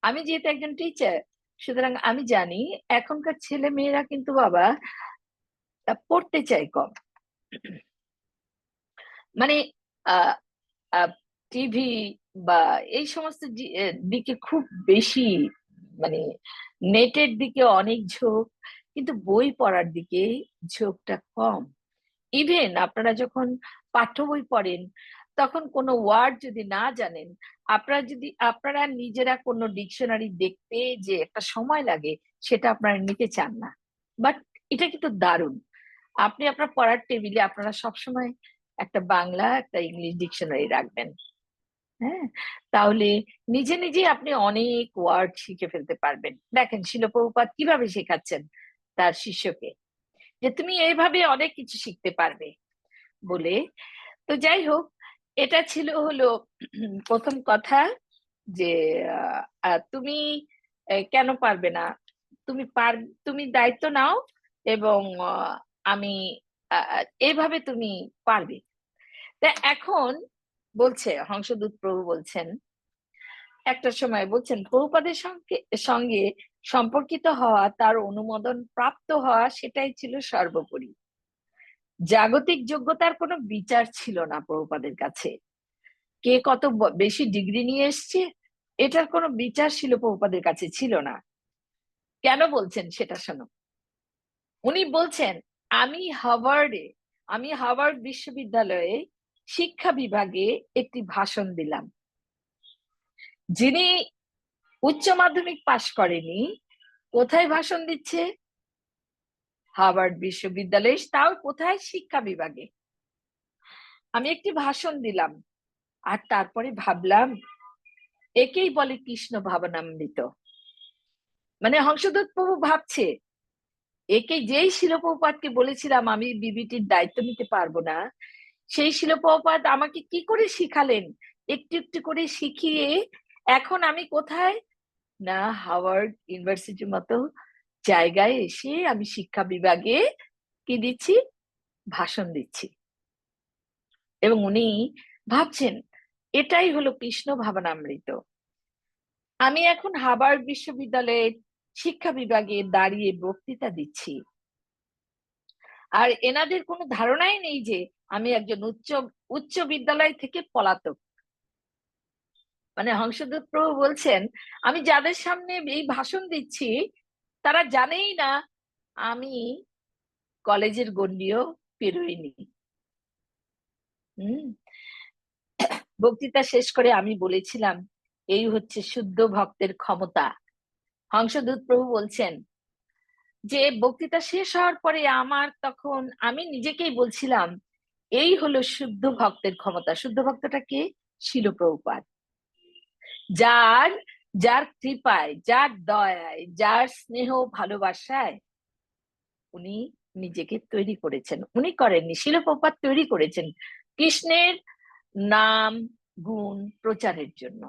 আমি যেহেতু একজন টিচার সুতরাং আমি জানি এখনকার ছেলে মেয়েরা কিন্তু বাবা পড়তে চায় কম। মানে টিভি বা এই সমস্ত দিকে খুব বেশি, মানে নেটের দিকে অনেক ঝোঁক, কিন্তু বই পড়ার দিকে ঝোঁকটা কম। ইভেন আপনারা যখন পাঠ্য বই পড়েন তখন কোনো ওয়ার্ড যদি না জানেন, আপনারা নিজেরা কোনো ডিকশনারি দেখতে যে একটা সময় লাগে সেটা আপনারা নিতে চান না। বাট এটা কিন্তু দারুণ, আপনি আপনার পড়ার টেবিলে আপনারা সবসময় একটা বাংলা একটা ইংলিশ ডিকশনারি রাখবেন। হ্যাঁ, তাহলে নিজে নিজে আপনি অনেক ওয়ার্ড শিখে ফেলতে পারবেন। দেখেন শিল প্রভুপাদ কিভাবে শেখাচ্ছেন তার শিষ্যকে, যে তুমি এইভাবে অনেক কিছু শিখতে পারবে বলে। তো যাই হোক, এটা ছিল হলো প্রথম কথা, যে তুমি কেন পারবে না, তুমি দায়িত্ব নাও, এবং আমি এইভাবে তুমি পারবে। তা এখন বলছে হংসদূত প্রভু বলছেন, একটা সময় বলছেন প্রভুপাদের সঙ্গে সঙ্গে সম্পর্কিত হওয়া, তার অনুমোদন প্রাপ্ত হওয়া, সেটাই ছিল সর্বোপরি। জাগতিক যোগ্যতার কোনো বিচার ছিল না প্রভুপাদের কাছে, কে কত বেশি ডিগ্রি নিয়ে এসছে এটার কোনো বিচার ছিল প্রভুপাদের কাছে ছিল না। কেন বলছেন সেটা শোনো। উনি বলছেন আমি হার্ভার্ড বিশ্ববিদ্যালয়ে শিক্ষা বিভাগে একটি ভাষণ দিলাম। যিনি উচ্চ মাধ্যমিক পাশ করেনি কোথায় ভাষণ দিচ্ছে? হার্ভার্ড বিশ্ববিদ্যালয়ে, তাও কোথায়? শিক্ষা বিভাগে। আমি একটি ভাষণ দিলাম আর তারপরে ভাবলাম একেই বলে কৃষ্ণ ভাবনামৃত। মানে হংসদূত প্রভু ভাবছে, একে যেই শিল প্রভুপাদকে বলেছিলাম আমি বিবিটির দায়িত্ব নিতে পারবো না, সেই শিল প্রভুপাদ আমাকে কি করে শিখালেন, একটু একটু করে শিখিয়ে এখন আমি কোথায় না হার্ভার্ড ইউনিভার্সিটির মতো জায়গায় এসে আমি শিক্ষা বিভাগে কি দিচ্ছি, ভাষণ দিচ্ছি। এবং উনি ভাবছেন এটাই হলো কৃষ্ণ ভাবনামৃত। আমি এখন হার্ভার্ড বিশ্ববিদ্যালয়ের শিক্ষা বিভাগে দাঁড়িয়ে বক্তৃতা দিচ্ছি, আর এনাদের কোনো ধারণাই নেই যে আমি একজন উচ্চ বিদ্যালয় থেকে পলাতক। মানে হংসদূত প্রভু বলছেন আমি যাদের সামনে এই ভাষণ দিচ্ছি তারা জানেই না আমি কলেজের গণ্ডিও পেরোইনি। হম, বক্তৃতা শেষ করে আমি বলেছিলাম এই হচ্ছে শুদ্ধ ভক্তের ক্ষমতা। হংসদূত প্রভু বলছেন যে বক্তৃতা শেষ হওয়ার পরে আমি নিজেকেই বলছিলাম এই হলো শুদ্ধ ভক্তের ক্ষমতা। শুদ্ধ ভক্তটা কে? শিল প্রভুপাদ। যার যার কৃপায়, যার দয়ায়, যার স্নেহ ভালোবাসায় উনি নিজেকে তৈরি করেছেন। উনি করেননি, শিল প্রভুপাদ তৈরি করেছেন কৃষ্ণের নাম গুণ প্রচারের জন্য,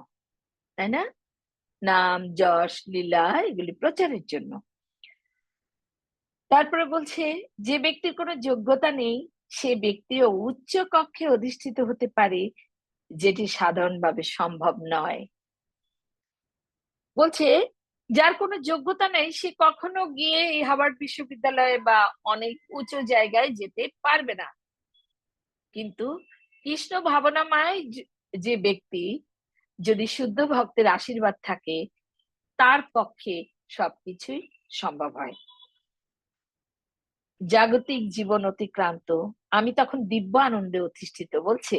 তাই না? নাম যশ লীলা এগুলি প্রচারের জন্য। তারপরে বলছে যে ব্যক্তির কোনো যোগ্যতা নেই সে ব্যক্তিও উচ্চ কক্ষে অধিষ্ঠিত হতে পারে, যেটি সাধারণভাবে সম্ভব নয়। বলছে যার কোনো যোগ্যতা নেই সে কখনো গিয়ে এই হার্ভার্ড বিশ্ববিদ্যালয়ে বা অনেক উঁচু জায়গায় যেতে পারবে না। কিন্তু কৃষ্ণ ভাবনাময় যে ব্যক্তি, যদি শুদ্ধ ভক্তের আশীর্বাদ থাকে, তার পক্ষে সবকিছুই সম্ভব হয়। জাগতিক জীবন অতিক্রান্ত আমি তখন দিব্য আনন্দে অধিষ্ঠিত। বলছে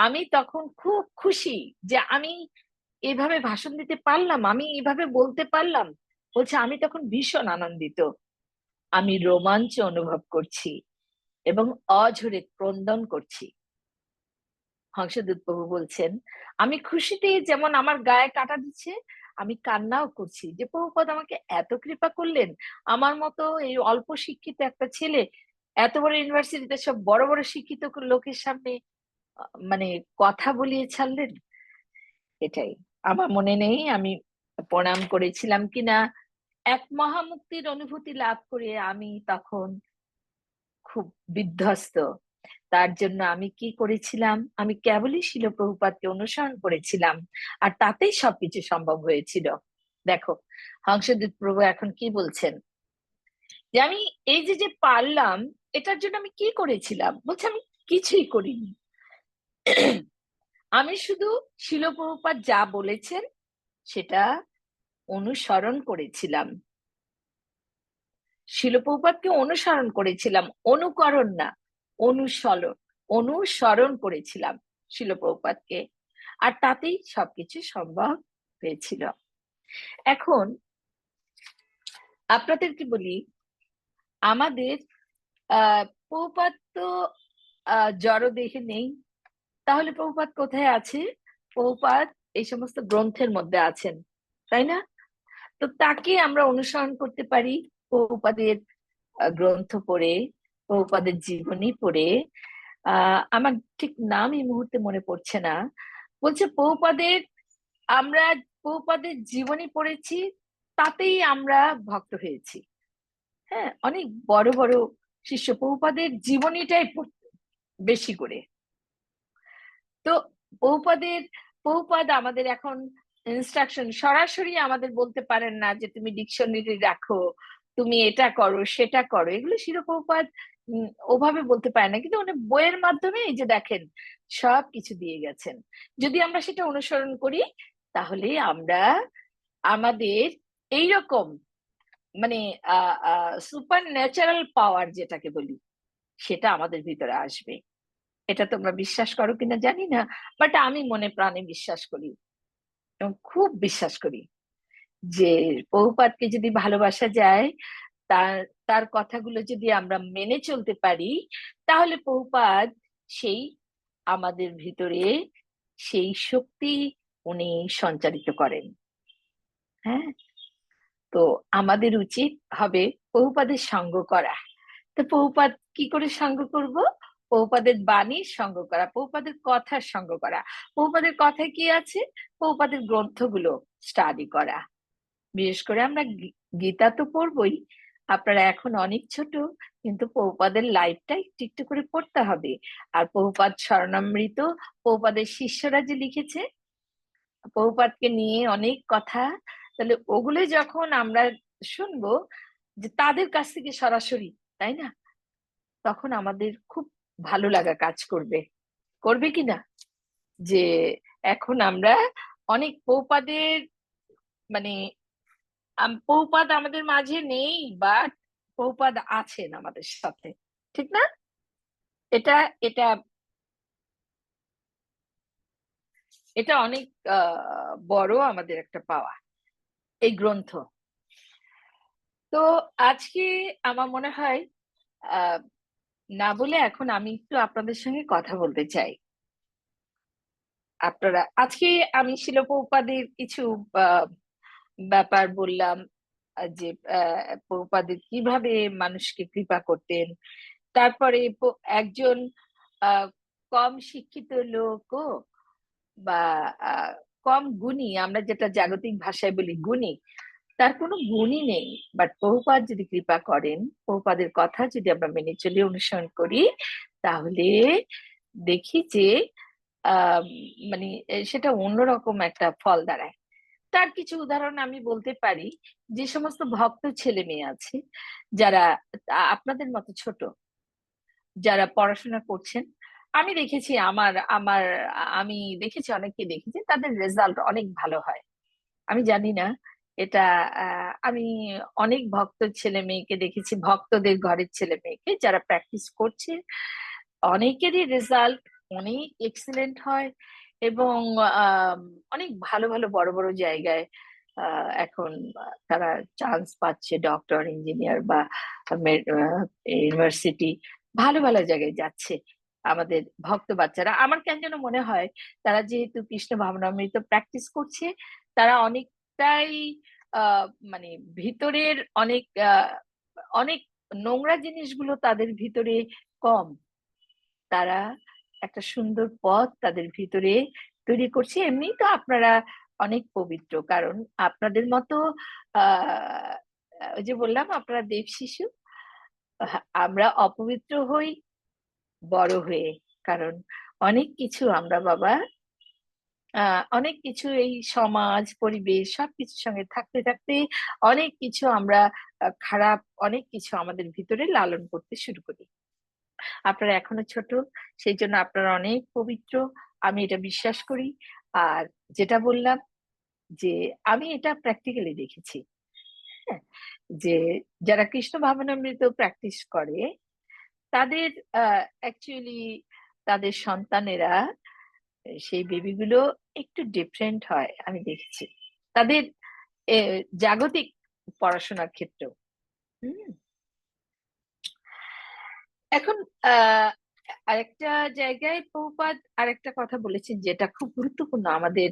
আমি তখন খুব খুশি যে আমি এভাবে ভাষণ দিতে পারলাম, আমি এভাবে বলতে পারলাম। বলছে আমি তখন ভীষণ আনন্দিত, আমি রোমাঞ্চ অনুভব করছি এবং অঝরে ক্রন্দন করছি। হংসদূত প্রভু বলছেন আমি খুশিতে যেমন আমার গায়ে কাটা দিচ্ছে, আমি কান্নাও করছি যে প্রভুপাদ আমাকে এত কৃপা করলেন, আমার মতো এই অল্প শিক্ষিত একটা ছেলে এত বড় ইউনিভার্সিটিতে সব বড় বড় শিক্ষিত লোকের সামনে মানে কথা বলিয়ে ছাড়লেন। এটাই আমার মনে নেই আমি প্রণাম করেছিলাম কিনা। এক মহামুক্তির অনুভূতি লাভ করে আমি তখন খুব বিধ্বস্ত। তার জন্য আমি কি করেছিলাম? আমি কেবলই শিল প্রভুপাদকে অনুসরণ করেছিলাম, আর তাতেই সবকিছু সম্ভব হয়েছিল। দেখো হংসদূত প্রভু এখন কি বলছেন, যে আমি এই যে যে পারলাম, এটার জন্য আমি কি করেছিলাম? বলছে আমি কিছুই করিনি, আমি শুধু শিল প্রভুপাদ যা বলেছেন সেটা অনুসরণ করেছিলাম। শিল প্রভুপাদকে অনুসরণ করেছিলাম, অনুকরণ না, অনুসরণ। অনুসরণ করেছিলাম শিল প্রভুপাদকে, আর তাতেই সবকিছু সম্ভব হয়েছিল। এখন আপনাদেরকে বলি, আমাদের প্রভুপাদ তো জড় দেহে নেই, তাহলে প্রভুপাদ কোথায় আছে? প্রভুপাদ এই সমস্ত গ্রন্থের মধ্যে আছেন, তাই না? তো তাকে আমরা অনুসরণ করতে পারি প্রভুপাদের গ্রন্থ পড়ে, প্রভুপাদের জীবনী পড়ে। আমার ঠিক নাম এই মুহূর্তে মনে পড়ছে না। বলছে প্রভুপাদের, আমরা প্রভুপাদের জীবনী পড়েছি, তাতেই আমরা ভক্ত হয়েছি। হ্যাঁ, অনেক বড় বড় শিষ্য প্রভুপাদের জীবনীটাই পড়তো বেশি করে। তো প্রভুপাদের, প্রভুপাদ আমাদের এখন ইনস্ট্রাকশন সরাসরি আমাদের বলতে পারেন না যে তুমি ডিকশনারি রাখো, তুমি এটা করো সেটা করো, এগুলো শিল প্রভুপাদ ওভাবে বলতে পারে না, কিন্তু উনি বইয়ের মাধ্যমে এই যে দেখেন সব কিছু দিয়ে গেছেন। যদি আমরা সেটা অনুসরণ করি তাহলে আমরা আমাদের এইরকম মানে সুপার ন্যাচারাল পাওয়ার যেটাকে বলি সেটা আমাদের ভিতরে আসবে। এটা তোমরা বিশ্বাস করো কিনা জানি না, বাট আমি মনে প্রাণে বিশ্বাস করি এবং খুব বিশ্বাস করি যে প্রভুপাদকে যদি ভালোবাসা যায়, তার তার কথাগুলো যদি আমরা মেনে চলতে পারি, তাহলে প্রভুপাদ সেই আমাদের ভিতরে সেই শক্তি উনি সঞ্চারিত করেন। হ্যাঁ, তো আমাদের উচিত হবে প্রভুপাদের সঙ্গ করা। তো প্রভুপাদ কি করে সঙ্গ করব? প্রভুপাদের বাণীর সঙ্গ করা, প্রভুপাদের কথার সঙ্গ করা। প্রভুপাদের কথায় কি আছে? প্রভুপাদের গ্রন্থগুলো স্টাডি করা। বিশেষ করে আমরা গীতা তো পড়বই, আপনারা এখন অনেক ছোট, কিন্তু প্রভুপাদের লাইফটা একটু একটু করে পড়তে হবে। আর প্রভুপাদ শরণামৃত, প্রভুপাদের শিষ্যরা যে লিখেছে প্রভুপাদকে নিয়ে অনেক কথা, তাহলে ওগুলো যখন আমরা শুনবো যে তাদের কাছ থেকে সরাসরি, তাই না, তখন আমাদের খুব ভালো লাগা কাজ করবে। করবে কিনা? যে এখন আমরা অনেক প্রভুপাদের মানে প্রভুপাদ আমাদের মাঝে নেই, বাট প্রভুপাদ আছেন আমাদের সাথে, ঠিক না? এটা এটা এটা অনেক বড় আমাদের একটা পাওয়া এই গ্রন্থ। তো আজকে আমার মনে হয় না বলে এখন আমি একটু আপনাদের সঙ্গে কথা বলতে চাই। আপনারা আজকে আমি শিল প্রভুপাদের কিছু আহ, ব্যাপার বললাম, যে প্রভুপাদের কিভাবে মানুষকে কৃপা করতেন। তারপরে একজন আহ, কম শিক্ষিত লোকও বা কম গুণী, আমরা যেটা জাগতিক ভাষায় বলি গুণী, তার কোনো গুণই নেই। বাট প্রভুপাদ যদি কৃপা করেন, প্রভুপাদের কথা যদি আমরা মেনে চলি, অনুসরণ করি, তাহলে দেখি যে আহ মানে সেটা অন্যরকম একটা ফল দাঁড়ায়। তার কিছু উদাহরণ আমি বলতে পারি। যে সমস্ত ভক্ত ছেলে মেয়ে আছে, যারা আপনাদের মতো ছোট, যারা পড়াশোনা করছেন, আমি দেখেছি, আমার আমার আমি দেখেছি, অনেককে দেখেছি, তাদের রেজাল্ট অনেক ভালো হয়। আমি জানি না এটা, আমি অনেক ভক্ত ছেলে মেয়েকে দেখেছি, ভক্তদের ঘরের ছেলে মেয়েকে যারা প্র্যাকটিস করছে, অনেকেরই রেজাল্ট অনেক এক্সিলেন্ট হয়। এবং আম, অনেক ভালো ভালো বড় বড় জায়গায় এখন তারা চান্স পাচ্ছে, ডক্টর, ইঞ্জিনিয়ার বা ইউনিভার্সিটি, ভালো ভালো জায়গায় যাচ্ছে। আমাদের ভক্ত বাচ্চারা, আমার কেন যেন মনে হয় যেহেতু কৃষ্ণ ভাবনামৃত প্র্যাকটিস করছে, তারা অনেকটাই আহ মানে ভিতরের অনেক অনেক নোংরা জিনিসগুলো তাদের ভিতরে কম। তারা একটা সুন্দর পথ তাদের ভিতরে তৈরি করছে। এমনি তো আপনারা অনেক পবিত্র, কারণ আপনাদের মতো আহ ওই যে বললাম, আপনারা দেব শিশু। আমরা অপবিত্র হই বড় হয়ে, কারণ অনেক কিছু আমরা বাবা, অনেক কিছু এই সমাজ পরিবেশ সবকিছুর সঙ্গে থাকতে থাকতে অনেক কিছু আমরা খারাপ অনেক কিছু আমাদের ভিতরে লালন করতে শুরু করি। আপনারা এখনো ছোট, সেই জন্য আপনারা অনেক পবিত্র, আমি এটা বিশ্বাস করি। আর যেটা বললাম, যে আমি এটা প্র্যাকটিক্যালি দেখেছি। হ্যাঁ, যে যারা কৃষ্ণ ভাবনামৃত প্র্যাকটিস করে, তাদের অ্যাকচুয়ালি তাদের সন্তানেরা, সেই বেবিগুলো একটু ডিফারেন্ট হয় আমি দেখেছি, তাদের জাগতিক পড়াশোনার ক্ষেত্রেও। হুম। এখন আহ আরেকটা জায়গায় প্রভুপাদ আরেকটা কথা বলেছেন, যেটা খুব গুরুত্বপূর্ণ আমাদের।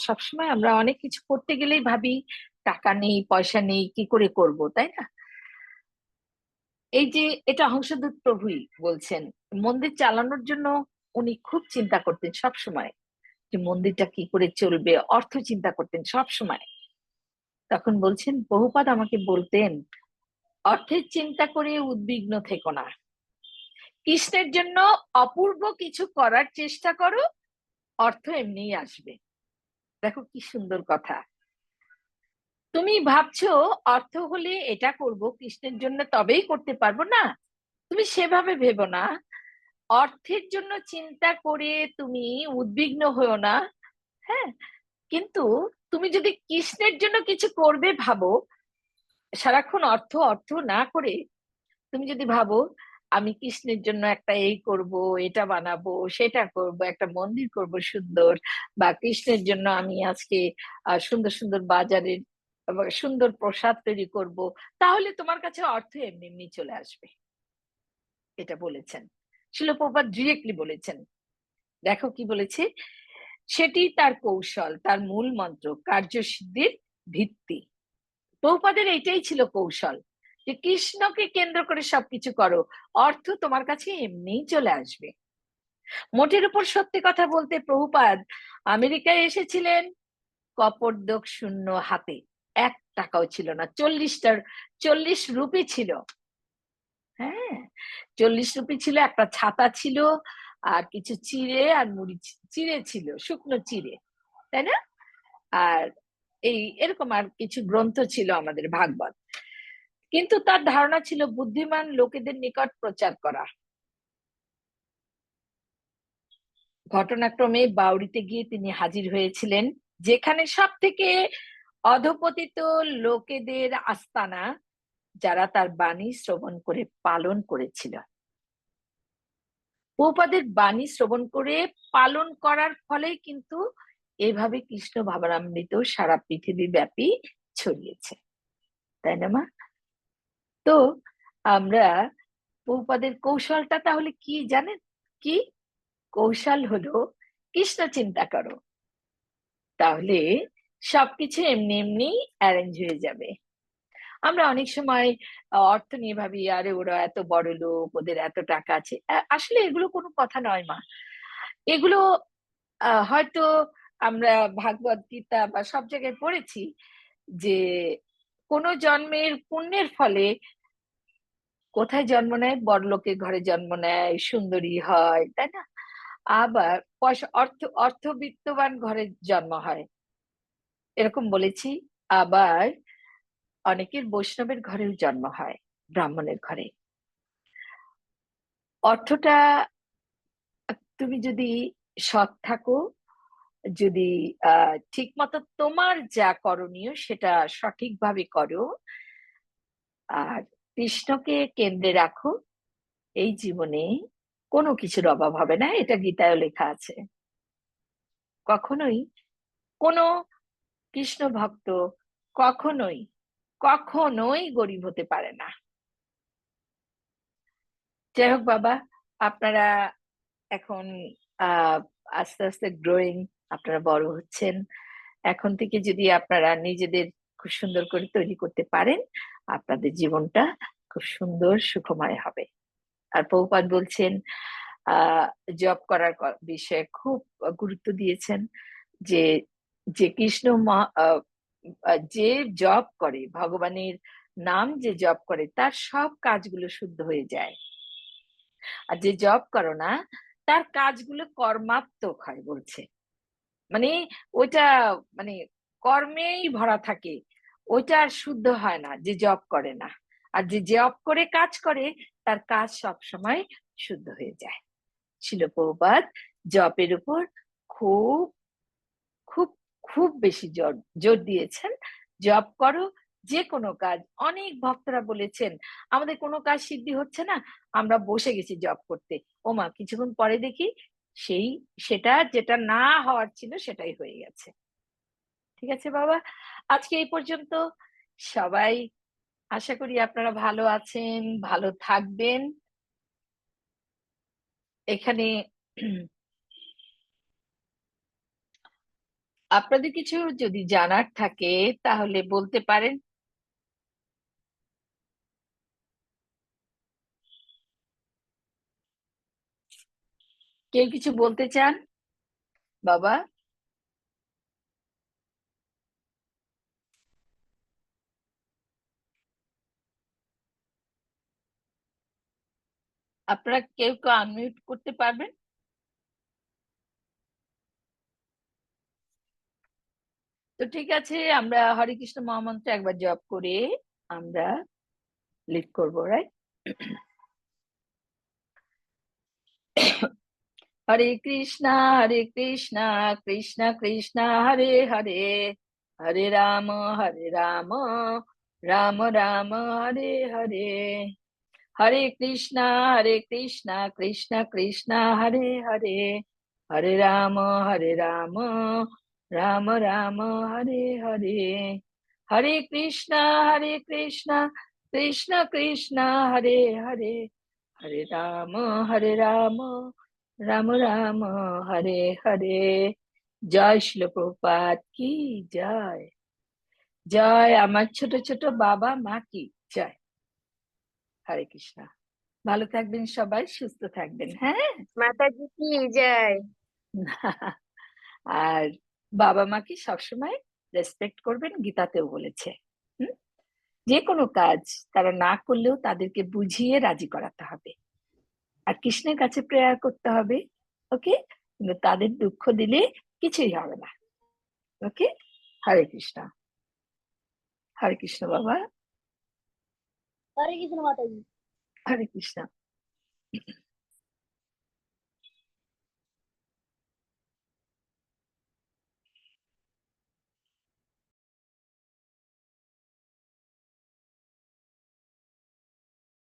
সবসময় আমরা অনেক কিছু করতে গেলেই ভাবি টাকা নেই, পয়সা নেই, কি করে করব, তাই না? এই যে এটা হংসদূত প্রভুই বলছেন, মন্দির চালানোর জন্য উনি খুব চিন্তা করতেন সব সময়, যে মন্দিরটা কি করে চলবে, অর্থ চিন্তা করতেন সব সময়। তখন বলছেন, বহুপাদ আমাকে বলতেন, অর্থের চিন্তা করে উদ্বিগ্ন থেকো না, কৃষ্ণের জন্য অপূর্ব কিছু করার চেষ্টা করো, অর্থ এমনিই আসবে। দেখো কি সুন্দর কথা। তুমি ভাবছো অর্থ হলে এটা করব কৃষ্ণের জন্য, তবেই করতে পারবো, না, তুমি সেভাবে ভেবো না। অর্থের জন্য চিন্তা করে তুমি উদ্বিগ্ন হও না। হ্যাঁ, কিন্তু তুমি যদি কৃষ্ণের জন্য কিছু করবে ভাবো, সারাক্ষণ অর্থ অর্থ না করে তুমি যদি ভাবো, আমি কৃষ্ণের জন্য একটা এই করব, এটা বানাবো, সেটা করব, একটা মন্দির করব সুন্দর, বা কৃষ্ণের জন্য আমি আজকে সুন্দর সুন্দর বাজারের সুন্দর প্রসাদ তৈরি করব, তাহলে তোমার কাছে অর্থ এমনি এমনি চলে আসবে। এটা বলেছেন শিল প্রভুপাদ, ডিরেক্টলি বলেছেন। দেখো কি বলেছে, সেটি তার কৌশল, তার মূল মন্ত্র, কার্যসিদ্ধির ভিত্তি। প্রভুপাদের এটাই ছিল কৌশল, যে কৃষ্ণকে কেন্দ্র করে সবকিছু করো, অর্থ তোমার কাছে এমনিই চলে আসবে। মোটের উপর সত্যি কথা বলতে, প্রভুপাদ আমেরিকায় এসেছিলেন কপর্দক শূন্য হাতে, 1 টাকাও ছিল না, 40 রুপি ছিল। হ্যাঁ, 40 রুপি ছিল, একটা ছাতা ছিল, আর কিছু চিড়ে আর মুড়ি, চিড়ে ছিল, শুকনো চিড়ে, তাই না? আর এই এরকম আর কিছু গ্রন্থ ছিল আমাদের ভাগবত। কিন্তু তার ধারণা ছিল বুদ্ধিমান লোকেদের নিকট প্রচার করা। ঘটনাক্রমে বাউরিতে গিয়ে তিনি হাজির হয়েছিলেন, যেখানে সব থেকে অধপতিত লোকেদের আস্তানা, যারা তার বাণী শ্রবণ করে পালন করেছিল। প্রভুপাদের বাণী শ্রবণ করে পালন করার ফলে কিন্তু এভাবে কৃষ্ণ ভাবনামৃত সারা পৃথিবী ব্যাপী ছড়িয়েছে, তাই না মা? তো আমরা বহুপদের কৌশলটা তাহলে কি জানেন? কি কৌশল? হলো কৃষ্ণ চিন্তা করো, তাহলে সবকিছু এমনি এমনি অ্যারেঞ্জ হয়ে যাবে। আমরা অনেক সময় অর্থ নিয়ে ভাবি, আরে ওরা এত বড় লোক, ওদের এত টাকা আছে। আসলে এগুলো কোনো কথা নয় মা। এগুলো হয়তো আমরা ভাগবত গীতা বা সব জায়গায় পড়েছি যে কোনো জন্মের পুণ্যের ফলে কোথায় জন্ম নেয়, বড়লোকের ঘরে জন্ম নেয়, সুন্দরী হয়, তাই না? আবার পয়সা অর্থবিত্তবান ঘরে জন্ম হয়, এরকম বলেছি। আবার অনেকের বৈষ্ণবের ঘরেও জন্ম হয়, ব্রাহ্মণের ঘরে। অর্থটা, তুমি যদি সৎ থাকো, যদি ঠিক মতো তোমার যা করণীয় সেটা সঠিকভাবে করো, আর কৃষ্ণকে কেন্দ্রে রাখো, এই জীবনে কোনো কিছুর অভাব হবে না। এটা গীতায় লেখা আছে। কখনোই কোনো কৃষ্ণ ভক্ত কখনোই কখনোই গরিব হতে পারে না। যাই হোক বাবা, আপনারা এখন আস্তে আস্তে গ্রোয়িং, আপনারা বড় হচ্ছেন। এখন থেকে যদি আপনারা নিজেদের খুব সুন্দর করে তৈরি করতে পারেন, আপনাদের জীবনটা খুব সুন্দর সুখময় হবে। আর প্রভুপাদ বলছেন, জব করার বিষয়ে খুব গুরুত্ব দিয়েছেন, যে যে কৃষ্ণ যে জব করে, ভগবানের নাম যে জব করে, তার সব কাজগুলো শুদ্ধ হয়ে যায়। আর যে জব করো না, তার কাজগুলো কর্মাত্মক হয় বলছে। মানে ওইটা, মানে কর্মেই ভরা থাকে, ওইটা আর শুদ্ধ হয় না যে জব করে না। আর যে জব করে কাজ করে, তার কাজ সব সময় শুদ্ধ হয়ে যায়। শিল প্রভুপাদ জবের উপর খুব খুব খুব বেশি জোর দিয়েছেন। জব করো, যে কোনো কাজ। অনেক ভক্তরা বলেছেন, আমাদের কোনো কাজ সিদ্ধি হচ্ছে না, আমরা বসে গেছি জব করতে। ওমা, কিছুক্ষণ পরে দেখি সেটা যেটা না হওয়ার ছিল সেটাই হয়ে গেছে। ঠিক আছে বাবা, আজকে এই পর্যন্ত। সবাই আশা করি আপনারা ভালো আছেন, ভালো থাকবেন। এখানে আপনাদের কিছু যদি জানার থাকে তাহলে বলতে পারেন। কেউ কিছু বলতে চান বাবা? আপনারা কেউ কেউ আনমিউট করতে পারবেন? তো ঠিক আছে, আমরা হরে কৃষ্ণ মহামন্ত্র একবার জপ করে আমরা লিড করবো, রাইট? হরে কৃষ্ণ হরে কৃষ্ণ, কৃষ্ণ কৃষ্ণ হরে হরে, হরে রাম হরে রাম, রাম রাম হরে হরে। হরে কৃষ্ণ কৃষ্ণ কৃষ্ণ হরে হরে, হরে রাম রাম রাম হরে হরে। হরে কৃষ্ণ কৃষ্ণ কৃষ্ণ হরে হরে, হরে রাম রাম রাম হরে হরে। জয় শিল প্রভুপাদ কি জয়। জয় আমার ছোট ছোট বাবা মা কি জয়। হরে কৃষ্ণ। ভালো থাকবেন সবাই, সুস্থ থাকবেন, হ্যাঁ। মাতাজি কি জয়। আর বাবা মাকে সবসময় রেসপেক্ট করবেন, গীতাতেও বলেছে। হুম? যে কোনো কাজ তারা না করলেও তাদেরকে বুঝিয়ে রাজি করাতে হবে, আর কৃষ্ণের কাছে প্রেয়ার করতে হবে। ওকে, কিন্তু তাদের দুঃখ দিলে কিছুই হবে না। ওকে, হরে কৃষ্ণ। হরে কৃষ্ণ বাবা। হরে কৃষ্ণ মাতাজি। হরে কৃষ্ণ।